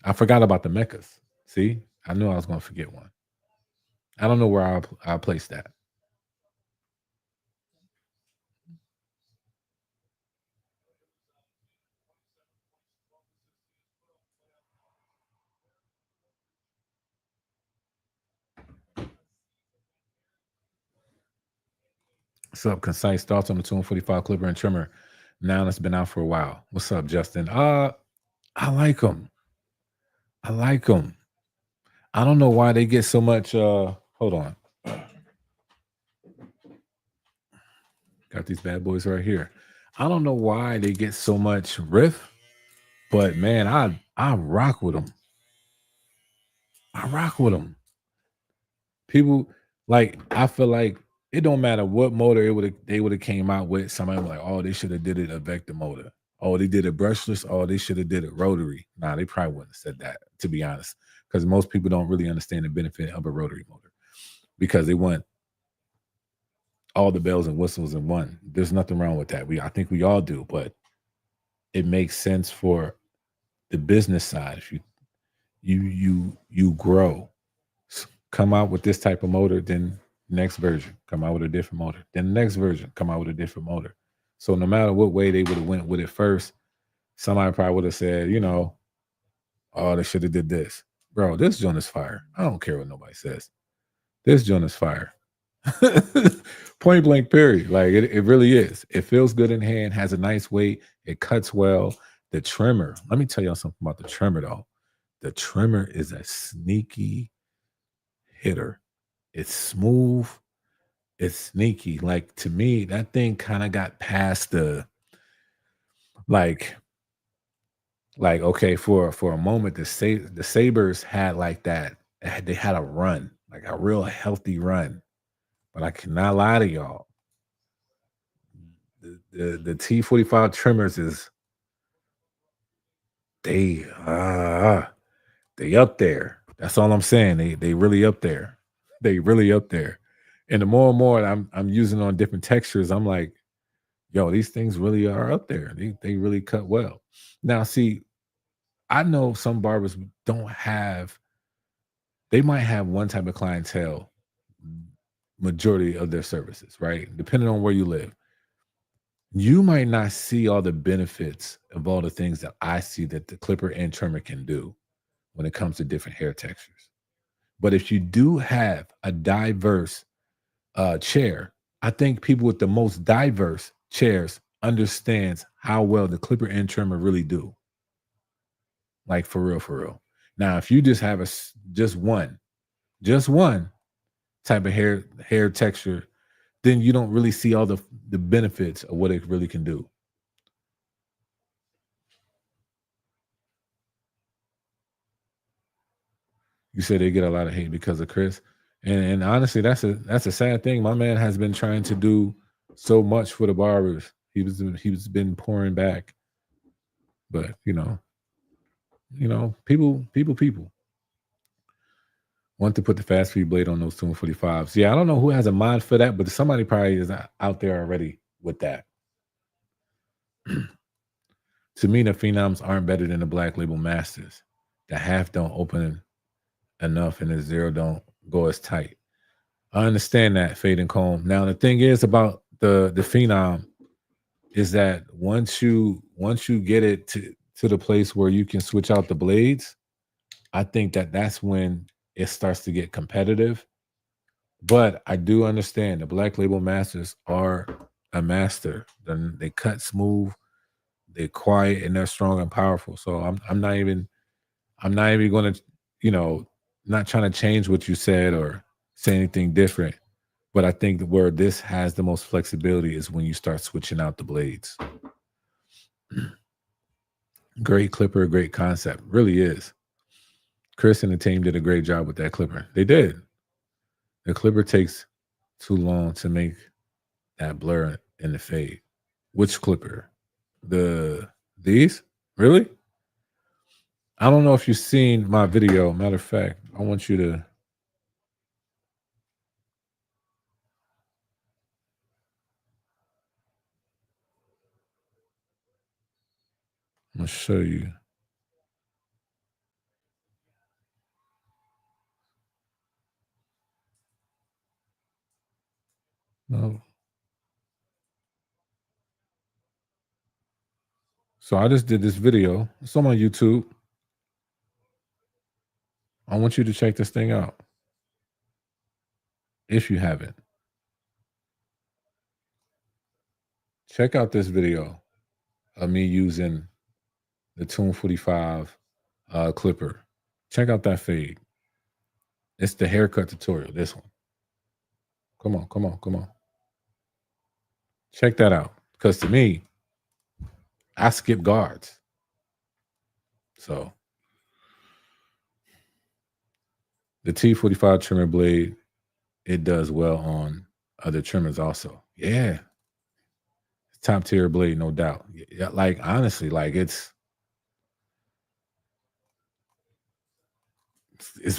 I forgot about the mechas. See, I knew I was going to forget one. I don't know where I'll place that. What's up? Concise thoughts on the 245 clipper and trimmer. Now it's been out for a while. What's up, Justin? I like them. I like them. I don't know why they get so much. Hold on. Got these bad boys right here. I don't know why they get so much riff, but man, I rock with them. I rock with them. People like I feel like it don't matter what motor they would have came out with. Somebody was like, oh, they should have did it a vector motor. Oh, they did it brushless. Oh, they should have did it rotary. Nah, they probably wouldn't have said that, to be honest, because most people don't really understand the benefit of a rotary motor because they want all the bells and whistles in one. There's nothing wrong with that. I think we all do, but it makes sense for the business side. If you grow, come out with this type of motor, then next version come out with a different motor, then the next version come out with a different motor. So no matter what way they would have went with it first, somebody probably would have said, oh, they should have did this. Bro, this joint is fire. I don't care what nobody says. This joint is fire. Point blank, period. Like it really is. It feels good in hand, has a nice weight, it cuts well. The trimmer, let me tell y'all something about the trimmer though. The trimmer is a sneaky hitter. It's smooth, it's sneaky. Like to me, that thing kind of got past the like okay, for a moment, the Sabers had like that. They had a run, like a real healthy run. But I cannot lie to y'all. The T45 trimmers is they they up there. That's all I'm saying. They really up there. They really up there. And the more and more I'm using on different textures, I'm like, yo, these things really are up there. They really cut well. Now, see, I know some barbers don't have, they might have one type of clientele majority of their services, right? Depending on where you live. You might not see all the benefits of all the things that I see that the clipper and trimmer can do when it comes to different hair textures. But if you do have a diverse chair, I think people with the most diverse chairs understands how well the clipper and trimmer really do. Like for real, for real. Now, if you just have just one type of hair texture, then you don't really see all the benefits of what it really can do. You said they get a lot of hate because of Chris, and honestly, that's a sad thing. My man has been trying to do so much for the barbers. He was been pouring back, but people want to put the fast feed blade on those 245s. Yeah, I don't know who has a mind for that, but somebody probably is out there already with that. To me, the phenoms aren't better than the black label masters. The half don't open enough, and the zero don't go as tight. I understand that, fade and comb. Now the thing is about the phenom is that once you get it to the place where you can switch out the blades, I think that that's when it starts to get competitive. But I do understand the black label masters are a master. They cut smooth, they're quiet, and they're strong and powerful. So I'm not even going to, you know, not trying to change what you said or say anything different. But I think where this has the most flexibility is when you start switching out the blades. Great clipper, great concept. Really is. Chris and the team did a great job with that clipper. They did. The clipper takes too long to make that blur in the fade. Which clipper? These? Really? I don't know if you've seen my video. Matter of fact, I want you to. I'm gonna show you. No. So I just did this video. It's on my YouTube. I want you to check this thing out. If you haven't, check out this video of me using the Tune 45 clipper. Check out that fade. It's the haircut tutorial, this one. Come on, come on, come on. Check that out. Because to me, I skip guards. So the T45 trimmer blade, it does well on other trimmers also. Yeah. Top tier blade, no doubt. Yeah, like honestly, like it's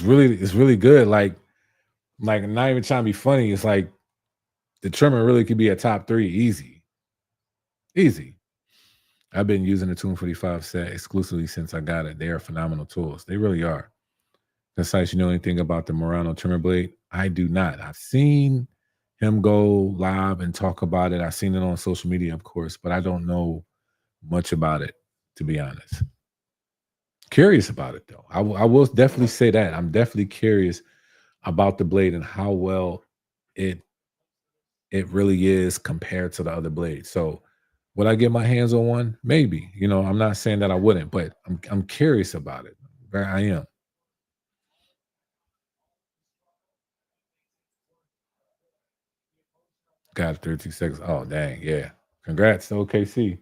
really good. Like not even trying to be funny. It's like the trimmer really could be a top 3 easy. Easy. I've been using the Tune 45 set exclusively since I got it. They are phenomenal tools. They really are. Concise, you know anything about the Murano trimmer blade? I do not. I've seen him go live and talk about it. I've seen it on social media, of course, but I don't know much about it, to be honest. Curious about it though. I will definitely say that. I'm definitely curious about the blade and how well it it really is compared to the other blades. So would I get my hands on one? Maybe. I'm not saying that I wouldn't, but I'm curious about it. I am. Got it, 32 seconds. Oh dang, yeah. Congrats to OKC.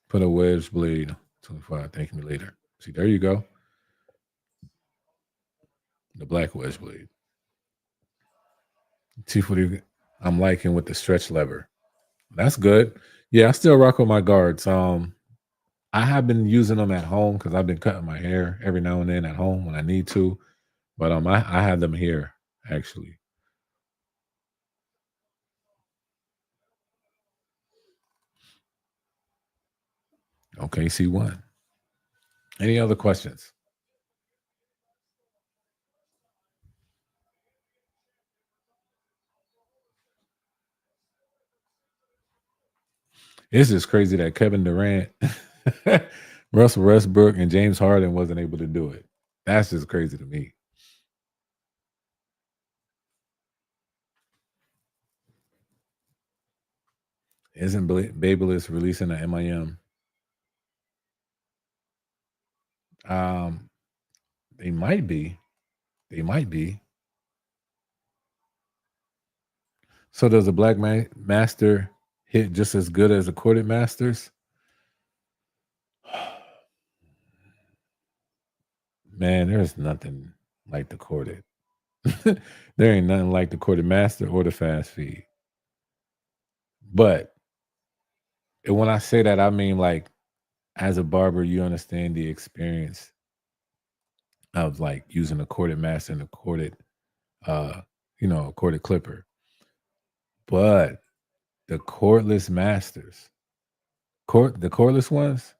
Put a wedge blade 25. Thank me later. See, there you go. The black wedge blade. T40. I'm liking with the stretch lever. That's good. Yeah, I still rock with my guards. I have been using them at home because I've been cutting my hair every now and then at home when I need to. But I have them here actually. Okay, C1. Any other questions? It's just crazy that Kevin Durant, Russell Westbrook, and James Harden wasn't able to do it. That's just crazy to me. Isn't Babyliss releasing an MIM? They might be. They might be. So does a black master hit just as good as a corded masters? Man, there's nothing like the corded. There ain't nothing like the corded master or the fast feed. But when I say that, I mean like as a barber, you understand the experience of like using a corded master and a corded, uh, a corded clipper. But the cordless masters, the cordless ones,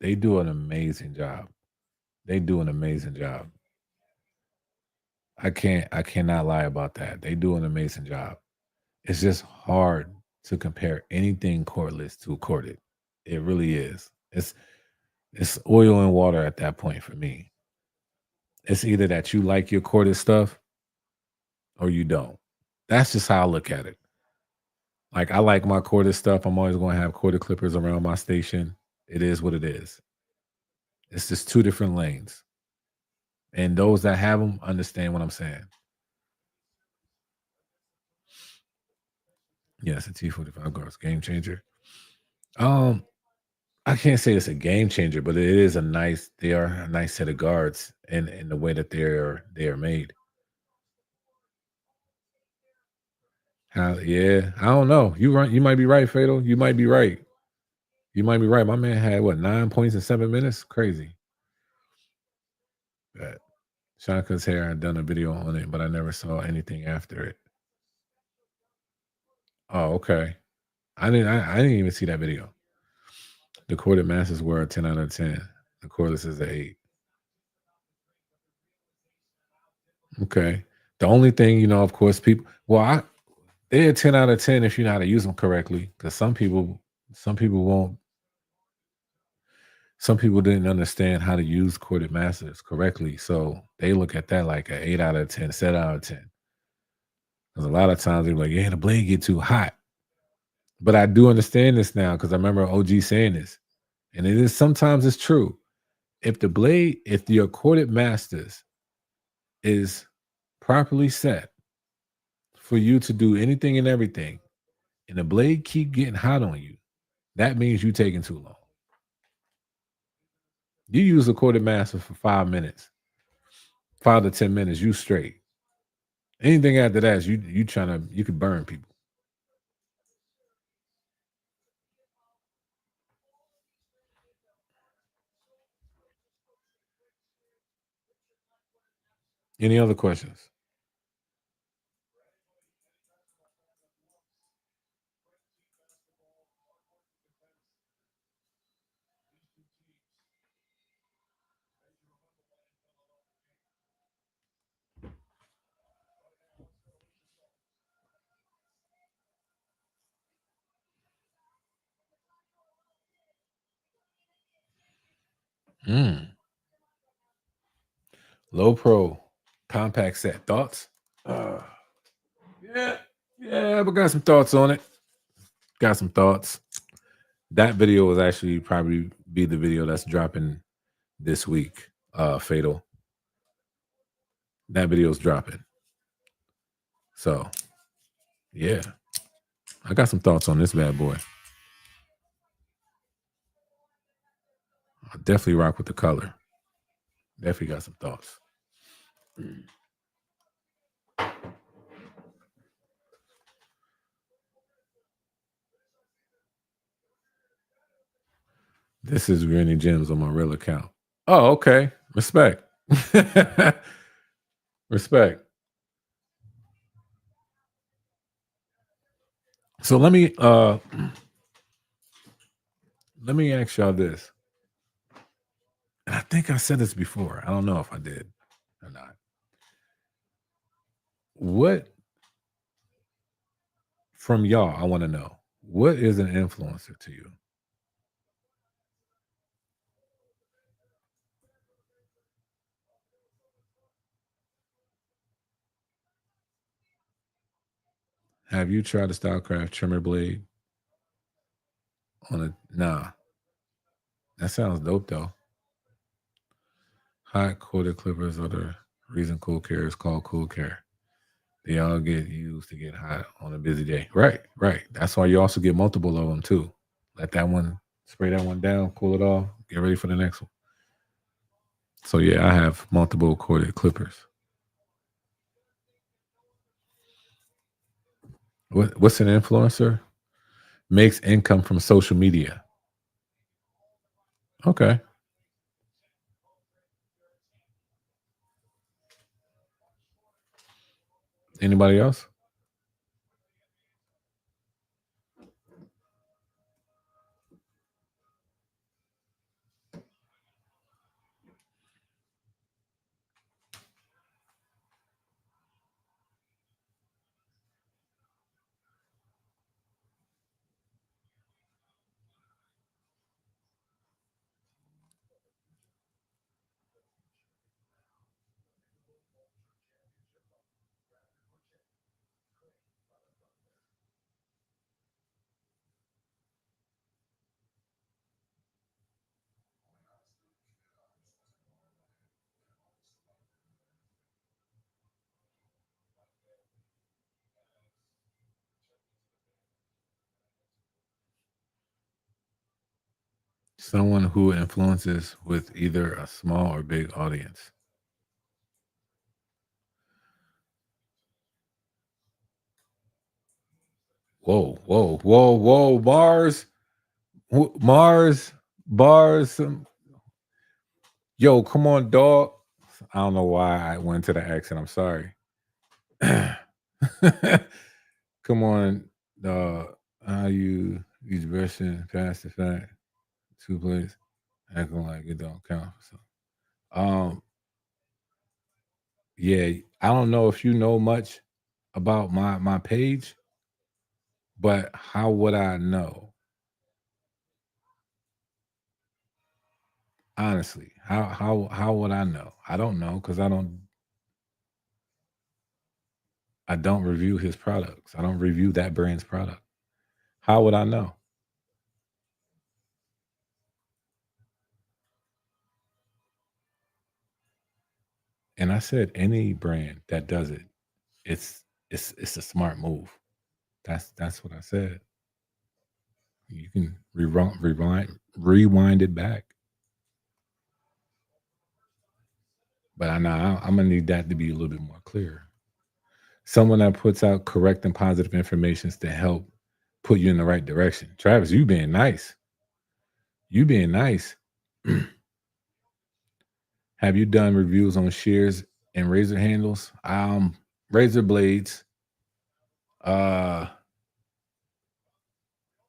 they do an amazing job. They do an amazing job. I cannot lie about that. They do an amazing job. It's just hard to compare anything cordless to corded. It really is. It's oil and water at that point for me. It's either that you like your corded stuff or you don't. That's just how I look at it. Like I like my corded stuff. I'm always going to have corded clippers around my station. It is what it is. It's just two different lanes. And those that have them understand what I'm saying. Yes, a T45 guards game changer. Um, I can't say it's a game changer, but it is a nice. They are a nice set of guards, and in the way that they are made. Yeah, I don't know. You right. You might be right, Fatal. You might be right. You might be right. My man had what 9 points in 7 minutes. Crazy. But Shaka's hair. I'd done a video on it, but I never saw anything after it. Oh, okay. I didn't even see that video. The corded masters were a 10 out of 10. The cordless is an 8. Okay. The only thing, of course, people. Well, they're a 10 out of 10 if you know how to use them correctly. Because some people won't. Some people didn't understand how to use corded masters correctly, so they look at that like an 8 out of 10, 7 out of 10. Because a lot of times they're like, "Yeah, the blade get too hot." But I do understand this now because I remember OG saying this, and it is sometimes it's true. If your corded masters is properly set for you to do anything and everything, and the blade keep getting hot on you, that means you taking too long. You use a corded master for 5 minutes, 5 to 10 minutes, you straight. Anything after that is you trying to you could burn people. Any other questions? Mm. Low pro compact set thoughts. Uh, yeah, yeah, but got some thoughts on it. Got some thoughts. That video was actually probably be the video that's dropping this week. Fatal. That video is dropping. So yeah, I got some thoughts on this bad boy. I definitely rock with the color. Definitely got some thoughts. This is Granny Gems on my real account. Oh, okay. Respect. Respect. So let let me ask y'all this. And I think I said this before. I don't know if I did or not. What from y'all, I want to know, what is an influencer to you? Have you tried a Stylecraft trimmer blade on a nah? That sounds dope though. Hot quarter clippers are the reason cool care is called cool care. They all get used to get hot on a busy day. Right, right. That's why you also get multiple of them too. Let that one spray that one down, cool it off, get ready for the next one. So yeah, I have multiple corded clippers. What's an influencer? Makes income from social media. Okay. Anybody else? Someone who influences with either a small or big audience. Whoa, whoa, whoa, whoa, bars, Mars, bars. Yo, come on, dog. I don't know why I went to the accent. I'm sorry. Come on, dog. How you use version past the fact? Two plays acting like it don't count. So, um, yeah, I don't know if you know much about my page, but how would I know? Honestly, how would I know? I don't know because I don't review his products. I don't review that brand's product. How would I know? And I said any brand that does it, it's a smart move. That's what I said. You can rewind it back. But I know I'm gonna need that to be a little bit more clear. Someone that puts out correct and positive information to help put you in the right direction. Travis, you being nice. You being nice. Have you done reviews on shears and razor handles? Razor blades, uh,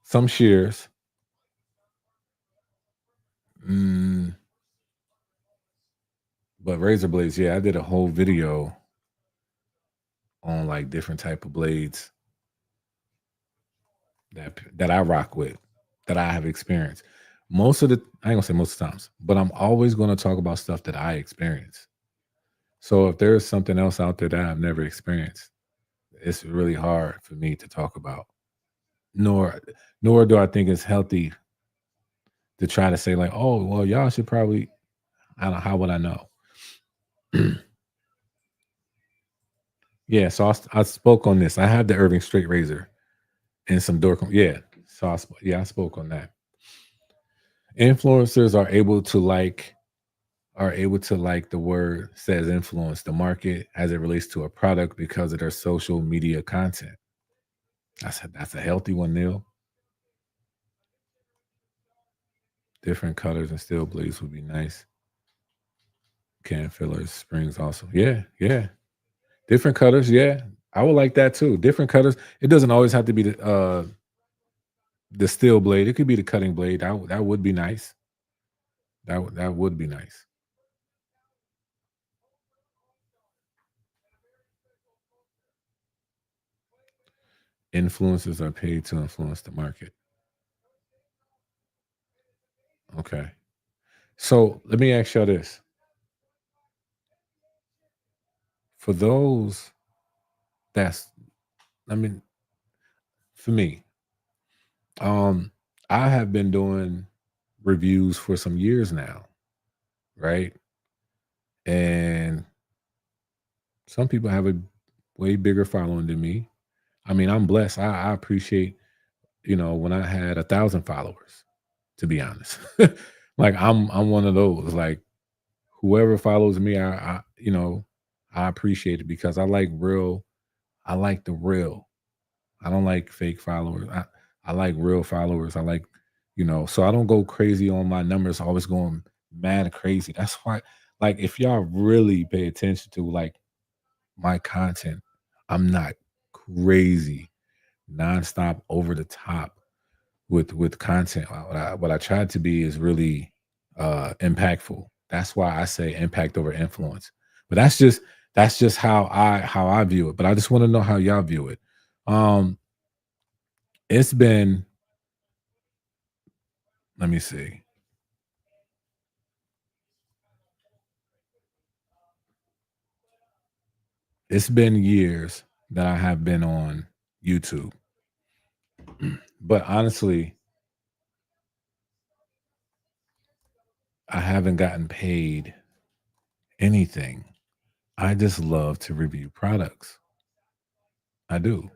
some shears. Mm, but razor blades, yeah, I did a whole video on like different type of blades that I rock with, that I have experienced. Most of the I ain't gonna say most of the times, but I'm always gonna talk about stuff that I experience. So if there's something else out there that I've never experienced, it's really hard for me to talk about. Nor nor do I think it's healthy to try to say like, oh, well, y'all should probably. I don't. How would I know? Yeah, so I spoke on this. I have the Irving straight razor and some door. Yeah, so I spoke on that. Influencers are able to like the word says influence the market as it relates to a product because of their social media content. That's a healthy one, Neil. Different colors and steel blades would be nice. Can fillers, springs also. Yeah, yeah. Different colors, yeah. I would like that too. Different colors. It doesn't always have to be the The steel blade, it could be the cutting blade. That would be nice. That would be nice. Influencers are paid to influence the market. Okay. So let me ask y'all this. For those that's I mean, for me, um, I have been doing reviews for some years now, right? And some people have a way bigger following than me. I mean, I'm blessed. I appreciate, when I had 1,000 followers, to be honest. Like I'm one of those. Like whoever follows me, I appreciate it because I like the real. I don't like fake followers. I like real followers. I like, so I don't go crazy on my numbers, always going mad crazy. That's why, like, if y'all really pay attention to like my content, I'm not crazy, nonstop, over the top with content. What I tried to be is really impactful. That's why I say impact over influence. But that's just how I view it. But I just want to know how y'all view it. Um, it's been, let me see, it's been years that I have been on YouTube. But honestly, I haven't gotten paid anything. I just love to review products. I do.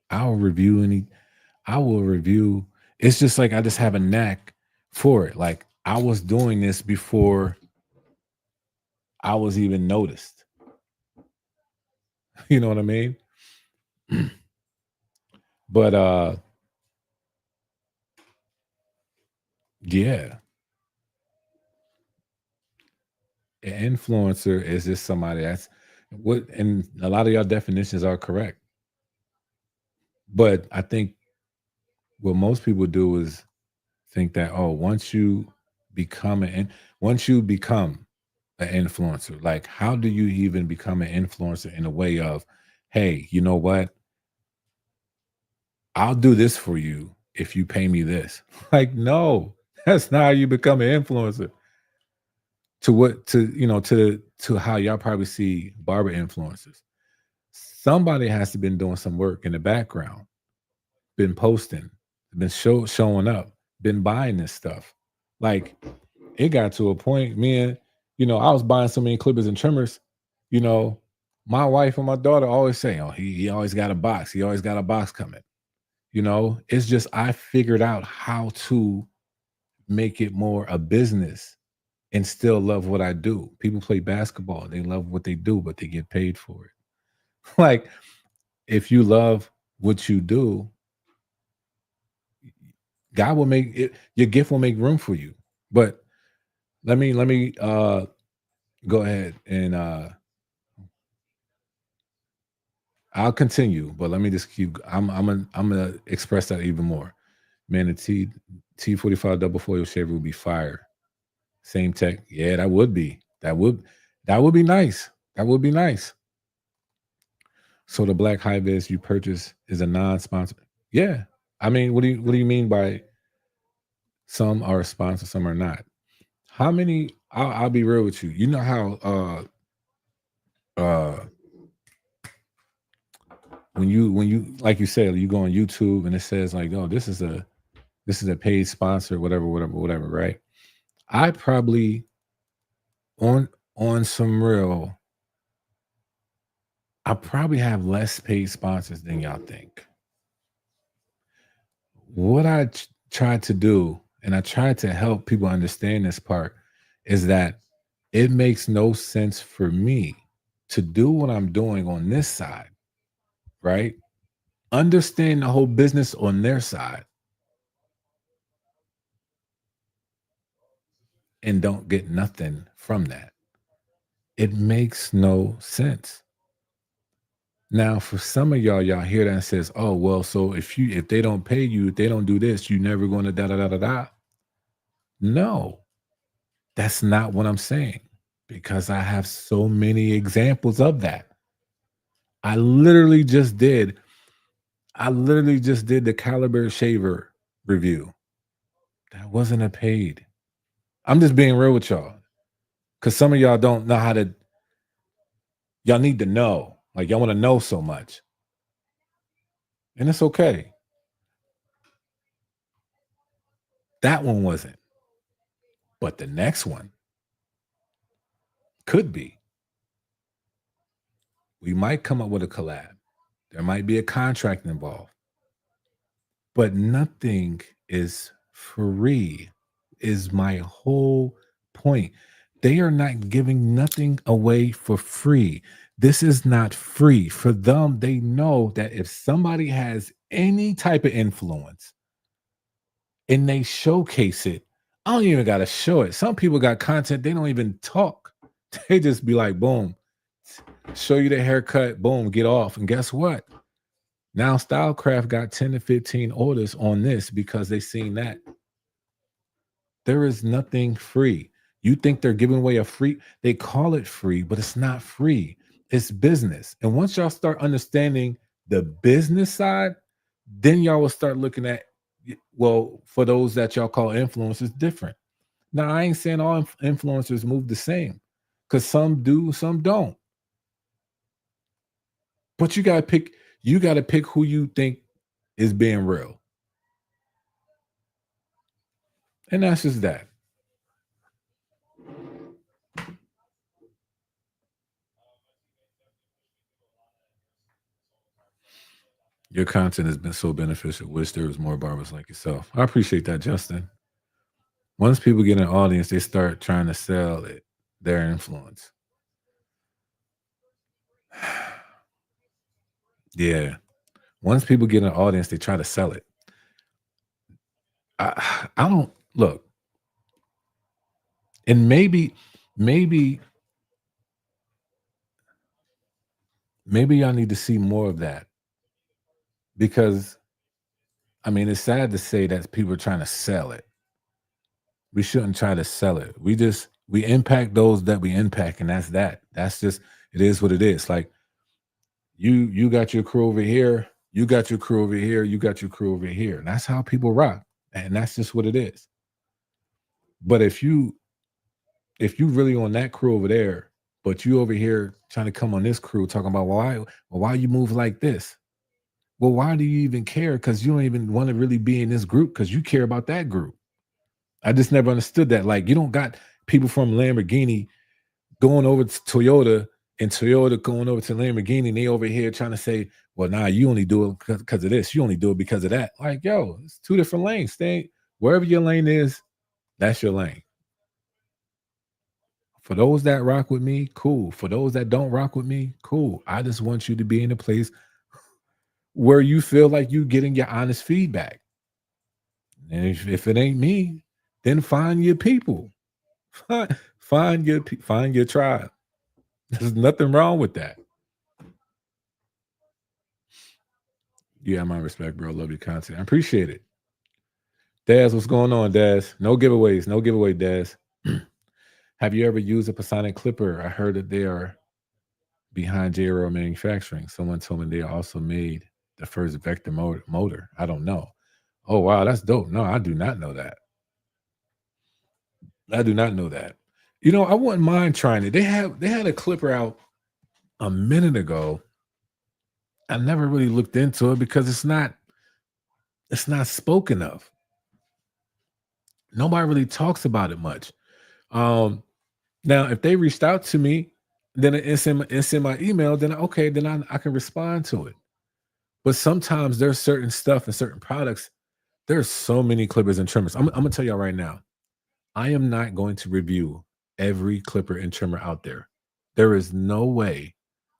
I'll review any I will review. It's just like I just have a knack for it. Like I was doing this before I was even noticed. You know what I mean? But yeah, an influencer is just somebody that's what, and a lot of y'all definitions are correct. But I think what most people do is think that, oh, once you become an influencer, like how do you even become an influencer in a way of, hey, you know what? I'll do this for you if you pay me this. Like, no, that's not how you become an influencer. To how y'all probably see barber influencers. Somebody has to been doing some work in the background, been posting, been showing up, been buying this stuff. Like it got to a point, man, I was buying so many clippers and trimmers, you know, my wife and my daughter always say, oh, he always got a box. He always got a box coming. It's just I figured out how to make it more a business and still love what I do. People play basketball, they love what they do, but they get paid for it. Like if you love what you do, God will make it, your gift will make room for you. But let me go ahead and I'll continue, but let me just keep I'm gonna express that even more. Man, the T45 double foil shaver would be fire. Same tech. Yeah, that would be. That would be nice. That would be nice. So the black high vis you purchase is a non-sponsor. Yeah. I mean, what do you mean by some are sponsored, some are not? How many I'll be real with you. You know how uh when you like you said, you go on YouTube and it says like, oh, this is a paid sponsor, whatever, whatever, whatever, right? I probably on on some real I probably have less paid sponsors than y'all think. What I tried to do, and I tried to help people understand this part, is that it makes no sense for me to do what I'm doing on this side, right? Understand the whole business on their side and don't get nothing from that. It makes no sense. Now, for some of y'all hear that and says, "Oh, well, so if they don't pay you, if they don't do this, you never going to da da da da da." No, that's not what I'm saying because I have so many examples of that. I literally just did. I literally just did the Caliber shaver review. That wasn't a paid. I'm just being real with y'all because some of y'all don't know how to. Y'all need to know. Like y'all want to know so much, and it's okay. That one wasn't, but the next one could be. We might come up with a collab. There might be a contract involved, but nothing is free, is my whole point. They are not giving nothing away for free. This is not free. For them, they know that if somebody has any type of influence and they showcase it, I don't even got to show it. Some people got content, they don't even talk. They just be like, boom, show you the haircut, boom, get off. And guess what? Now Stylecraft got 10 to 15 orders on this because they seen that. There is nothing free. You think they're giving away a free, they call it free, but it's not free. It's business. And once y'all start understanding the business side, then y'all will start looking at, well, for those that y'all call influencers, different. Now, I ain't saying all influencers move the same because some do, some don't. But you gotta pick who you think is being real. And that's just that. Your content has been so beneficial. Wish there was more barbers like yourself. I appreciate that, Justin. Once people get an audience, they start trying to sell it, their influence. Yeah. Once people get an audience, they try to sell it. I don't look. And maybe y'all need to see more of that because I mean, it's sad to say that people are trying to sell it. We shouldn't try to sell it. We impact those that we impact, and that's that. That's just it is what it is. Like you got your crew over here, you got your crew over here, you got your crew over here. And that's how people rock. And that's just what it is. But if you really on that crew over there, but you over here trying to come on this crew talking about why you move like this? Well, why do you even care? Because you don't even want to really be in this group because you care about that group. I just never understood that. Like, you don't got people from Lamborghini going over to Toyota and Toyota going over to Lamborghini, and they over here trying to say, well, nah, you only do it because of this. You only do it because of that. Like, yo, it's two different lanes. Stay wherever your lane is, that's your lane. For those that rock with me, cool. For those that don't rock with me, cool. I just want you to be in a place where you feel like you getting your honest feedback. And if it ain't me, then find your people. Find your tribe. There's nothing wrong with that. Yeah, my respect, bro. Love your content. I appreciate it. Daz, what's going on, Daz? No giveaways. No giveaway, Daz. Have you ever used a Pasonic clipper? I heard that they are behind JRO manufacturing. Someone told me they also made the first vector motor. I don't know. Oh, wow. That's dope. No, I do not know that. I do not know that. You know, I wouldn't mind trying it. They had a clipper out a minute ago. I never really looked into it because it's not spoken of. Nobody really talks about it much. Now, if they reached out to me, then it's in my email, then okay, then I can respond to it. But sometimes there's certain stuff and certain products. There's so many clippers and trimmers. I'm gonna tell y'all right now. I am not going to review every clipper and trimmer out there. There is no way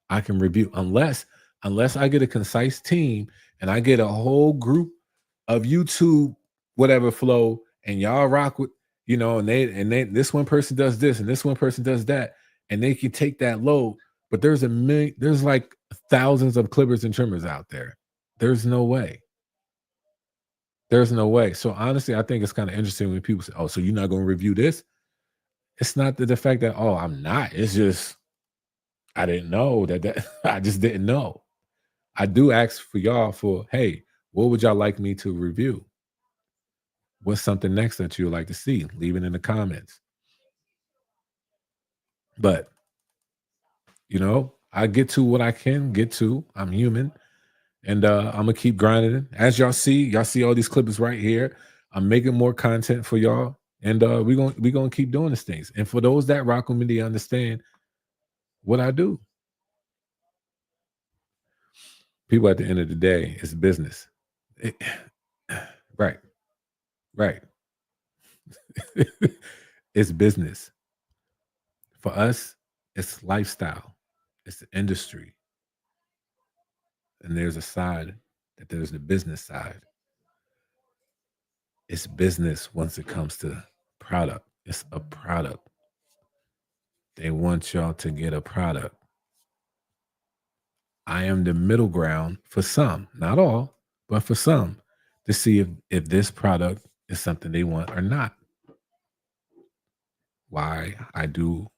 I can review unless I get a concise team and I get a whole group of YouTube whatever flow and y'all rock with, you know, and they this one person does this and this one person does that and they can take that load. But there's like thousands of clippers and trimmers out there. There's no way. There's no way. So honestly, I think it's kind of interesting when people say, "Oh, so you're not going to review this?" It's not the fact that, "Oh, I'm not." It's just I didn't know that I just didn't know. I do ask for y'all for, "Hey, what would y'all like me to review? What's something next that you would like to see?" Leave it in the comments. But, I get to what I can get to. I'm human. And I'm gonna keep grinding. As y'all see all these clips right here. I'm making more content for y'all, and we gonna keep doing these things. And for those that rock with me, they understand what I do. People at the end of the day, it's business. It- right, right. It's business. For us, it's lifestyle. It's the industry, and there's a side that there's the business side. It's business once it comes to product. It's a product. They want y'all to get a product. I am the middle ground for some, not all, but for some, to see if this product is something they want or not. Why I do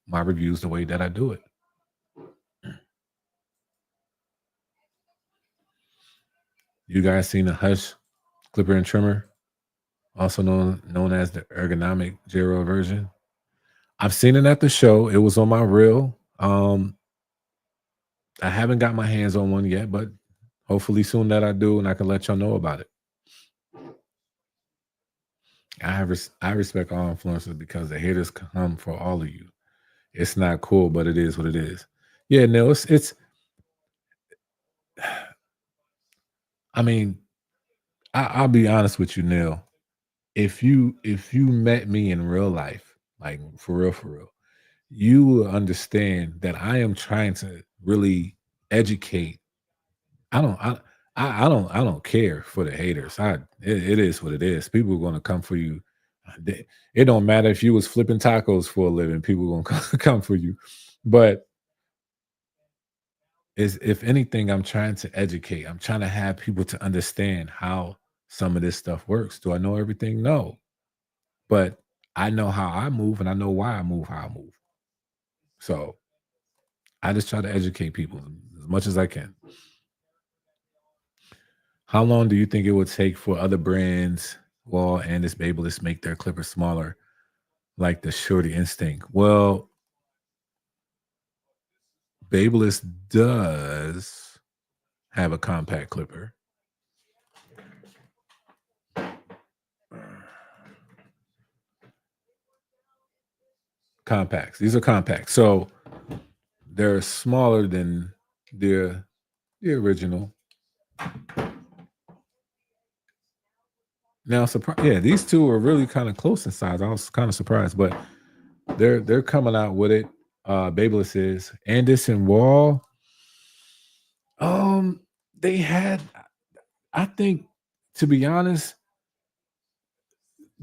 my reviews the way that I do it. You guys seen the Hush clipper and trimmer, also known as the ergonomic Jero version? I've seen it at the show. It was on my reel. I haven't got my hands on one yet, but hopefully soon that I do, and I can let y'all know about it. I respect all influencers because the haters come for all of you. It's not cool, but it is what it is. Yeah, no, it's I mean, I'll be honest with you, Neil. If you met me in real life, like for real, you will understand that I am trying to really educate. I don't I don't care for the haters. It is what it is. People are gonna come for you. It don't matter if you was flipping tacos for a living, people gonna come for you. But is if anything, I'm trying to educate. I'm trying to have people to understand how some of this stuff works. Do I know everything? No. But I know how I move and I know why I move how I move. So I just try to educate people as much as I can. How long do you think it would take for other brands, Wahl and this Babelist, make their clippers smaller, like the Shorty Instinct? Well, Babelist does have a compact clipper. Compacts. These are compacts. So they're smaller than the original. Now, yeah, these two are really kind of close in size. I was kind of surprised, but they're coming out with it. Babeless is Anderson Wahl. They had, I think, to be honest,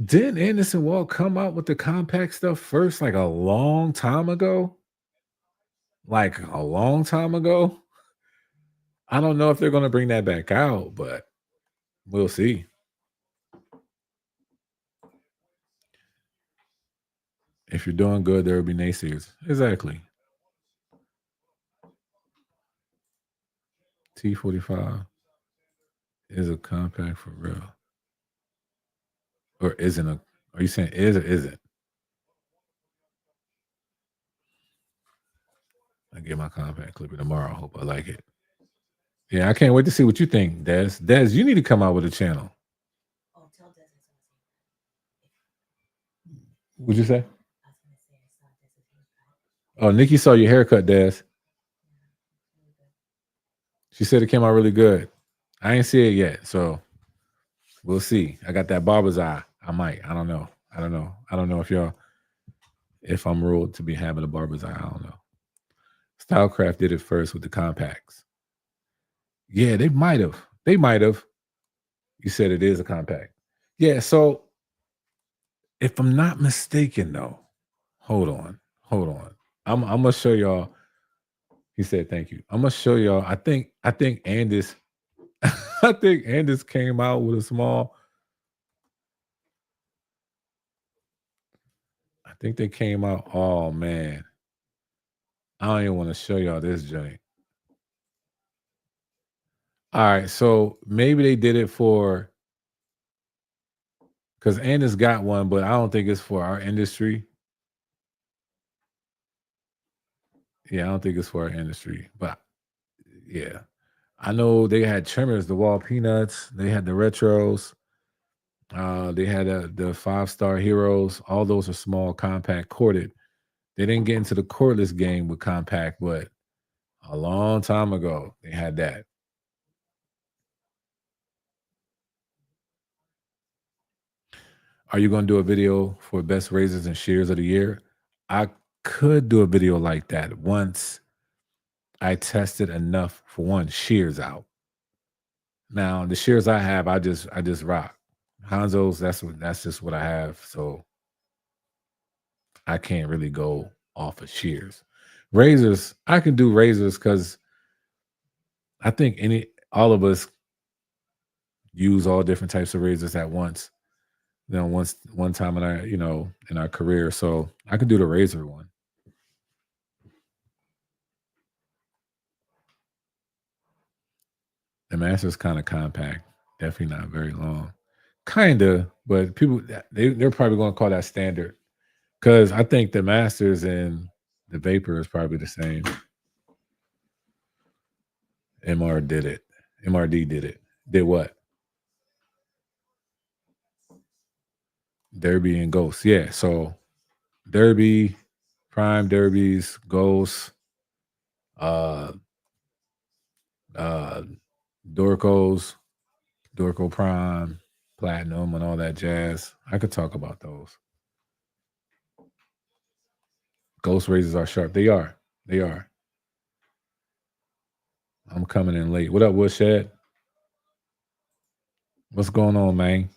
didn't Anderson Wahl come out with the compact stuff first, like a long time ago? Like a long time ago. I don't know if they're going to bring that back out, but we'll see. If you're doing good, there will be naysayers. Exactly. T45 is a compact for real. Or isn't a are you saying is or isn't? I get my compact clipper tomorrow. Hope I like it. Yeah, I can't wait to see what you think, Des. Des, you need to come out with a channel. What'd you say? Oh, Nikki saw your haircut, Des. She said it came out really good. I ain't see it yet, so we'll see. I got that barber's eye. I might. I don't know. I don't know. I don't know if I'm ruled to be having a barber's eye. I don't know. Stylecraft did it first with the compacts. Yeah, they might have. They might have. You said it is a compact. Yeah, so if I'm not mistaken, though, hold on. I'm gonna show y'all He said, "Thank you." I'm gonna show y'all. I think Andis, I think Andis came out with a small. I think they came out. Oh man, I don't even want to show y'all this joint. All right, so maybe they did it for because Andis got one, but I don't think it's for our industry. Yeah, I don't think it's for our industry. But yeah, I know they had trimmers, the Wall Peanuts. They had the retros. They had the 5-star heroes. All those are small, compact, corded. They didn't get into the cordless game with compact, but a long time ago they had that. Are you going to do a video for best razors and shears of the year? I could do a video like that once I tested enough for one shears out. Now the shears I have, I just rock. Hanzo's that's just what I have. So I can't really go off of shears. Razors, I can do razors because I think any all of us use all different types of razors at once. Once one time in our in our career. So I could do the razor one. The master's kind of compact, definitely not very long. Kinda, but people they're probably going to call that standard because I think the masters and the vapor is probably the same. MR did it. MRD did it. Did what? Derby and Ghost. Yeah. So Derby, Prime Derbies, Ghosts, uh uh Dorcos, Dorco Prime, Platinum, and all that jazz. I could talk about those. Ghost razors are sharp. They are. They are. I'm coming in late. What up, Woodshed? What's going on, man?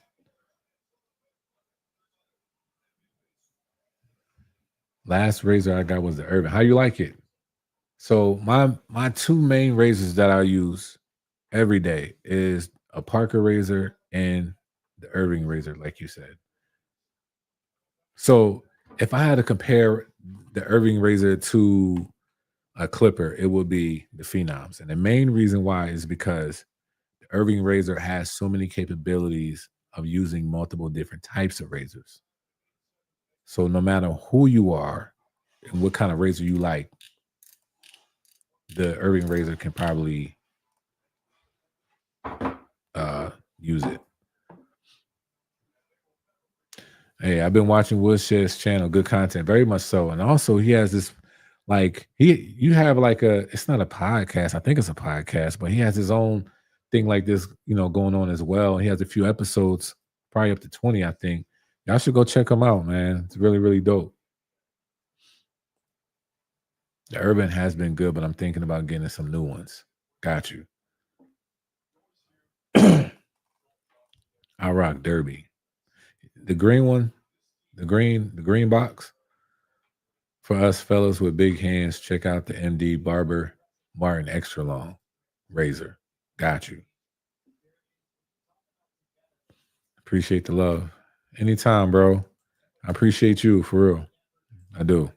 Last razor I got was the Urban. How you like it? So my two main razors that I use every day is a Parker razor and the Irving razor, like you said. So if I had to compare the Irving razor to a clipper, it would be the Phenoms. And the main reason why is because the Irving razor has so many capabilities of using multiple different types of razors. So no matter who you are and what kind of razor you like, the Irving razor can probably use it. Hey, I've been watching Woodshed's channel, good content, very much so. And also he has this like you have like it's not a podcast, I think it's a podcast, but he has his own thing like this, going on as well. He has a few episodes, probably up to 20, I think. Y'all should go check him out, man. It's really, really dope. The Urban has been good, but I'm thinking about getting some new ones. Got you. I rock Derby. The green one, the green box. For us fellas with big hands, check out the MD Barber Martin Extra Long razor. Got you. Appreciate the love. Anytime, bro. I appreciate you for real. I do.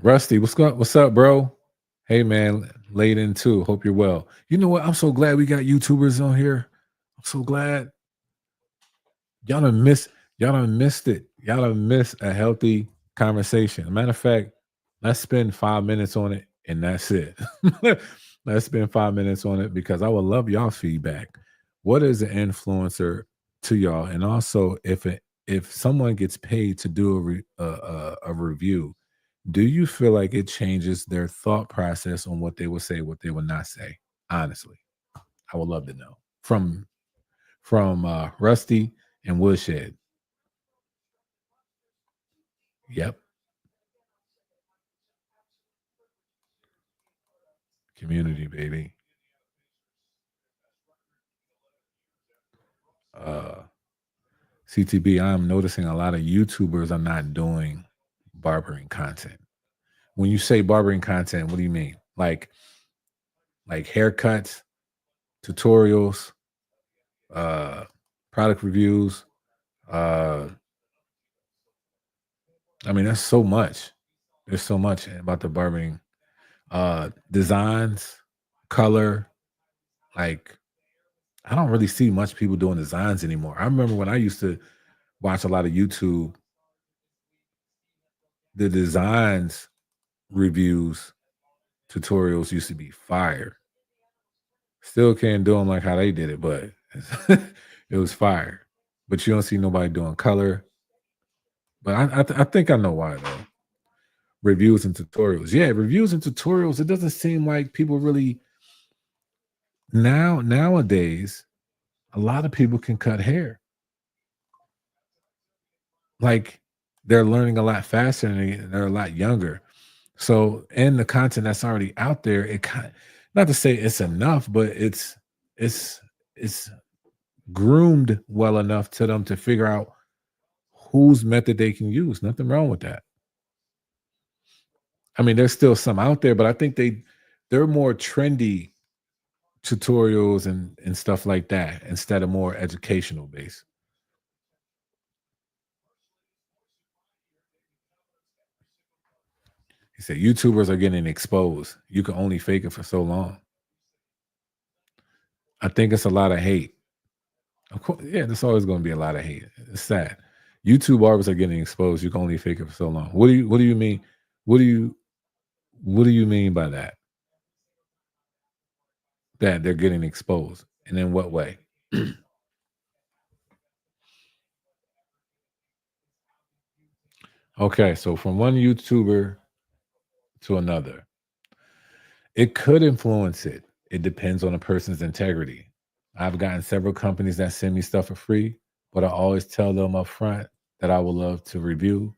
Rusty, what's up, bro? Hey man, late in too. Hope you're well. You know what? I'm so glad we got YouTubers on here. I'm so glad. Y'all done miss y'all done missed it. Y'all done missed a healthy conversation. Matter of fact, let's spend 5 minutes on it and that's it. Let's spend 5 minutes on it because I would love y'all feedback. What is an influencer to y'all? And also if someone gets paid to do a review, do you feel like it changes their thought process on what they will say, what they will not say? Honestly, I would love to know from Rusty and Woodshed. Yep. Community, baby. Uh CTB, I'm noticing a lot of YouTubers are not doing barbering content. When you say barbering content, what do you mean? Like haircuts, tutorials, uh, product reviews. Uh, I mean, that's so much. There's so much about the barbering. Designs, color. Like, I don't really see much people doing designs anymore. I remember when I used to watch a lot of YouTube, the designs reviews, tutorials used to be fire. Still can't do them like how they did it, but it was fire. But you don't see nobody doing color. But I think I know why though. Reviews and tutorials. Yeah, reviews and tutorials. It doesn't seem like people really nowadays, a lot of people can cut hair. Like they're learning a lot faster and they're a lot younger. So, and the content that's already out there, it kind not to say it's enough, but it's it's groomed well enough to them to figure out whose method they can use. Nothing wrong with that. I mean, there's still some out there, but I think they're more trendy tutorials and stuff like that instead of more educational based. He said YouTubers are getting exposed. You can only fake it for so long. I think it's a lot of hate. Of course, yeah, there's always going to be a lot of hate. It's sad. YouTube barbers are getting exposed. You can only fake it for so long. What do you mean? What do you what do you mean by that? That they're getting exposed. And in what way? Okay, so from one YouTuber to another. It could influence it. It depends on a person's integrity. I've gotten several companies that send me stuff for free, but I always tell them up front that I would love to review,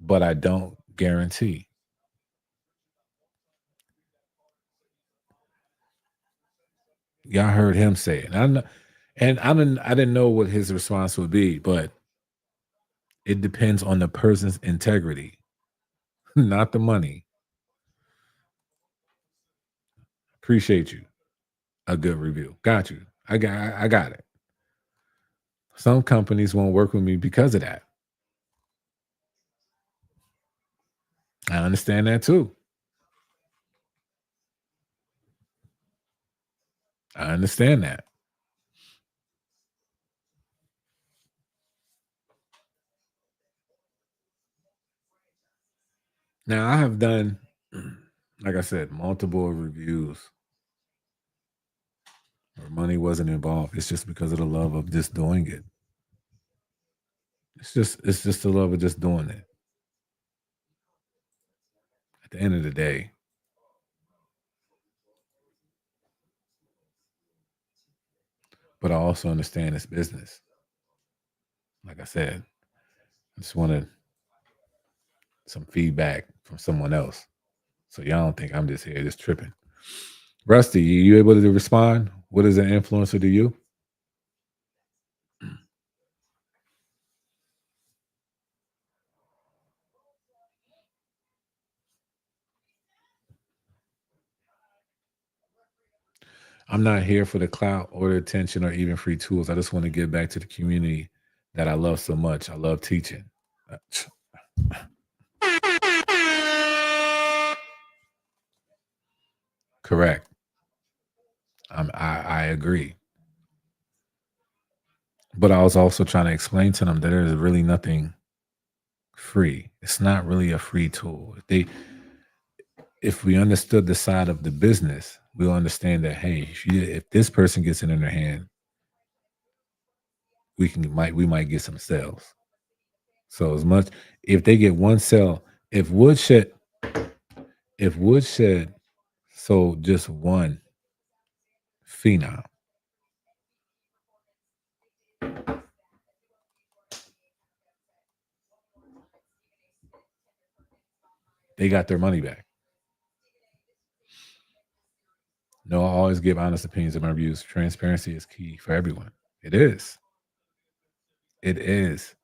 but I don't guarantee. Y'all heard him say it. And I didn't know what his response would be, but it depends on the person's integrity, not the money. Appreciate you. A good review. Got you. I got it. Some companies won't work with me because of that. I understand that too. I understand that. Now I have done, like I said, multiple reviews where money wasn't involved. It's just because of the love of just doing it. It's just the love of just doing it. At the end of the day, but I also understand it's business. Like I said, I just wanted some feedback from someone else. So y'all don't think I'm just here just tripping. Rusty, you able to respond? What is an influencer to you? I'm not here for the clout or the attention or even free tools. I just want to give back to the community that I love so much. I love teaching. Uh, Correct. I agree. But I was also trying to explain to them that there's really nothing free. It's not really a free tool. If we understood the side of the business, we'll understand that hey, if this person gets it in their hand, we might get some sales. So as much if they get one sale, if woodshed if woodshed sold just one phenom, they got their money back. No, I always give honest opinions in my reviews. Transparency is key for everyone. It is. It is.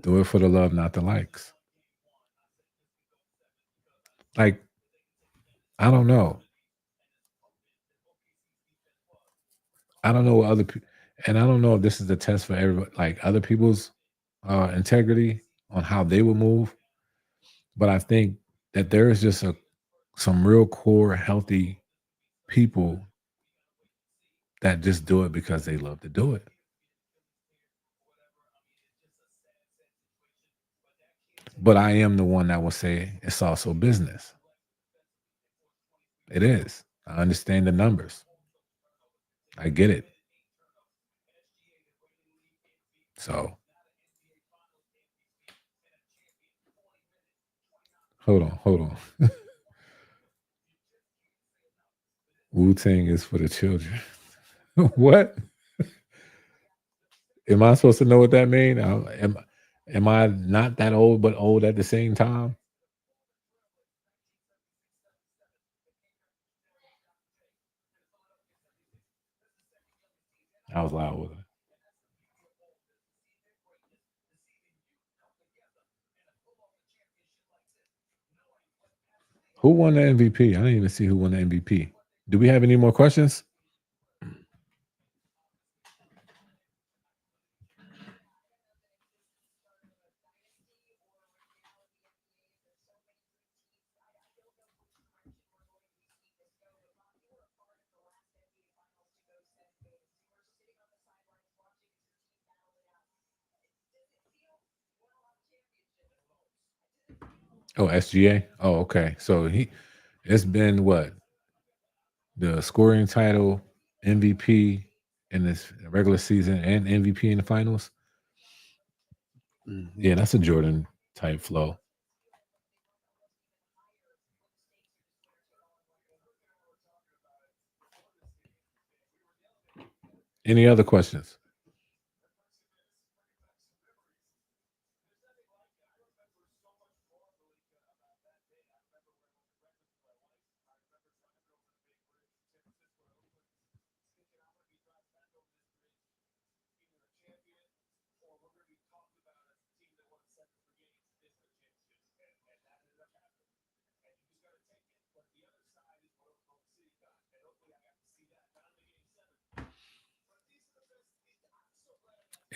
Do it for the love, not the likes. Like, I don't know. I don't know what other people, and I don't know if this is the test for everybody, like other people's integrity on how they will move. But I think that there is just some real core healthy people that just do it because they love to do it. But I am the one that will say it's also business. It is. I understand the numbers. I get it. So hold on, hold on. Wu Tang is for the children. What? Am I supposed to know what that means? Am I not that old, but old at the same time? I was loud with it. Who won the MVP? I didn't even see who won the MVP. Do we have any more questions? Oh, SGA. Oh, okay. So it's been what, the scoring title, MVP in this regular season, and MVP in the finals. Yeah, that's a Jordan type flow. Any other questions?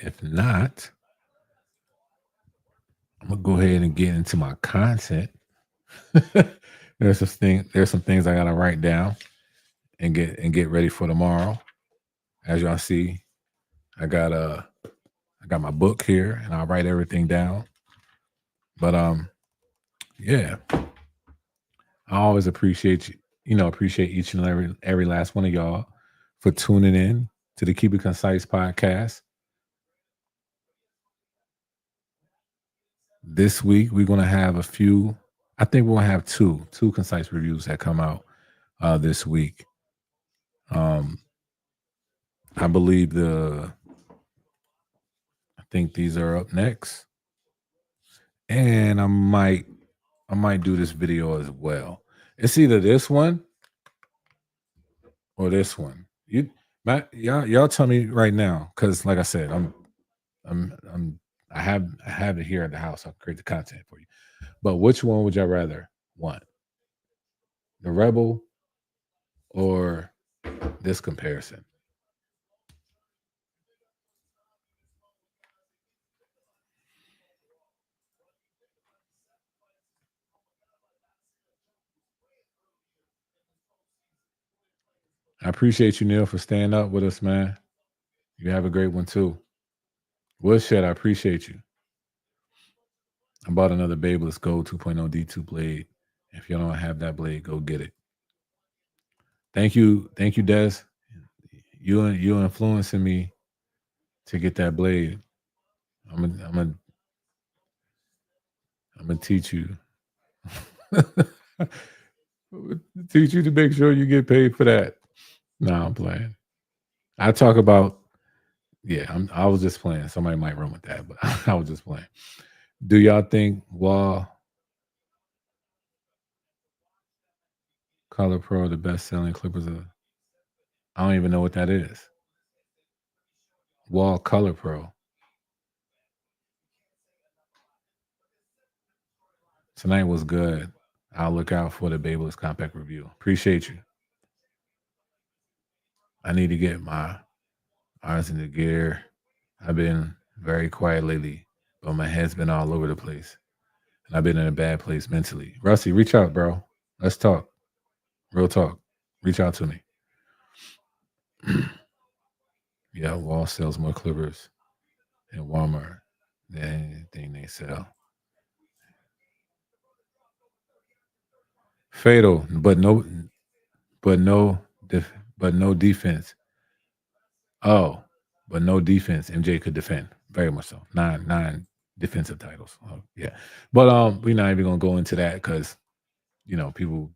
If not, I'm gonna go ahead and get into my content. There's some things I gotta write down and get ready for tomorrow. As y'all see, I got I got my book here and I'll write everything down. But yeah, I always appreciate appreciate each and every last one of y'all for tuning in to the Keep It Concise podcast. This week we're gonna have a few. I think we'll have two concise reviews that come out this week. Um, I believe I think these are up next, and I might do this video as well. It's either this one or this one. Y'all tell me right now, because like I said, I'm I have it here at the house. I'll create the content for you. But which one would y'all rather want? The Rebel or this comparison? I appreciate you, Neil, for staying up with us, man. You have a great one too. Woodshed, I appreciate you. I bought another Babeless Gold 2.0 D2 blade. If you don't have that blade, go get it. Thank you, Des. You influencing me to get that blade. I'm gonna teach you. Teach you to make sure you get paid for that. No, I'm playing. I talk about yeah. I was just playing. Somebody might run with that, but I was just playing. Do y'all think Wahl Color Pro are the best selling clippers? I don't even know what that is. Wahl Color Pro. Tonight was good. I'll look out for the Babel's Compact review. Appreciate you. I need to get my irons in the gear. I've been very quiet lately, but my head's been all over the place. And I've been in a bad place mentally. Rusty, reach out, bro. Let's talk. Real talk. Reach out to me. Yeah, Wahl sells more clippers in Walmart than anything they sell. Fatal, but no, but no defense. Oh, but no defense. MJ could defend very much so. Nine defensive titles. Oh, yeah, but we're not even gonna go into that because people.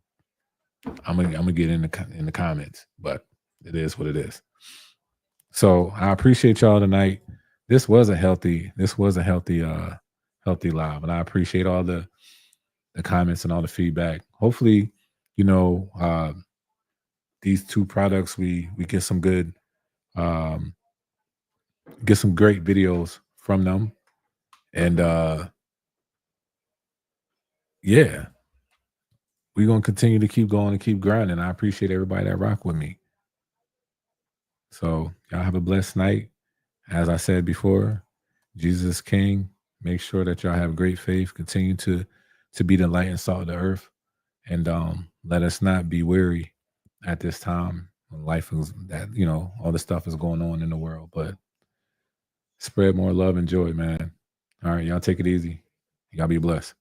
I'm gonna get in the comments, but it is what it is. So I appreciate y'all tonight. This was a healthy. Healthy live, and I appreciate all the comments and all the feedback. Hopefully, you know, uh, these two products we get some good, um, get some great videos from them, and yeah, we're gonna continue to keep going and keep grinding. I appreciate everybody that rock with me. So y'all have a blessed night. As I said before, Jesus is King. Make sure that y'all have great faith. Continue to be the light and salt of the earth, and let us not be weary at this time when life is that all the stuff is going on in the world. But spread more love and joy, man. All right, y'all take it easy. Y'all be blessed.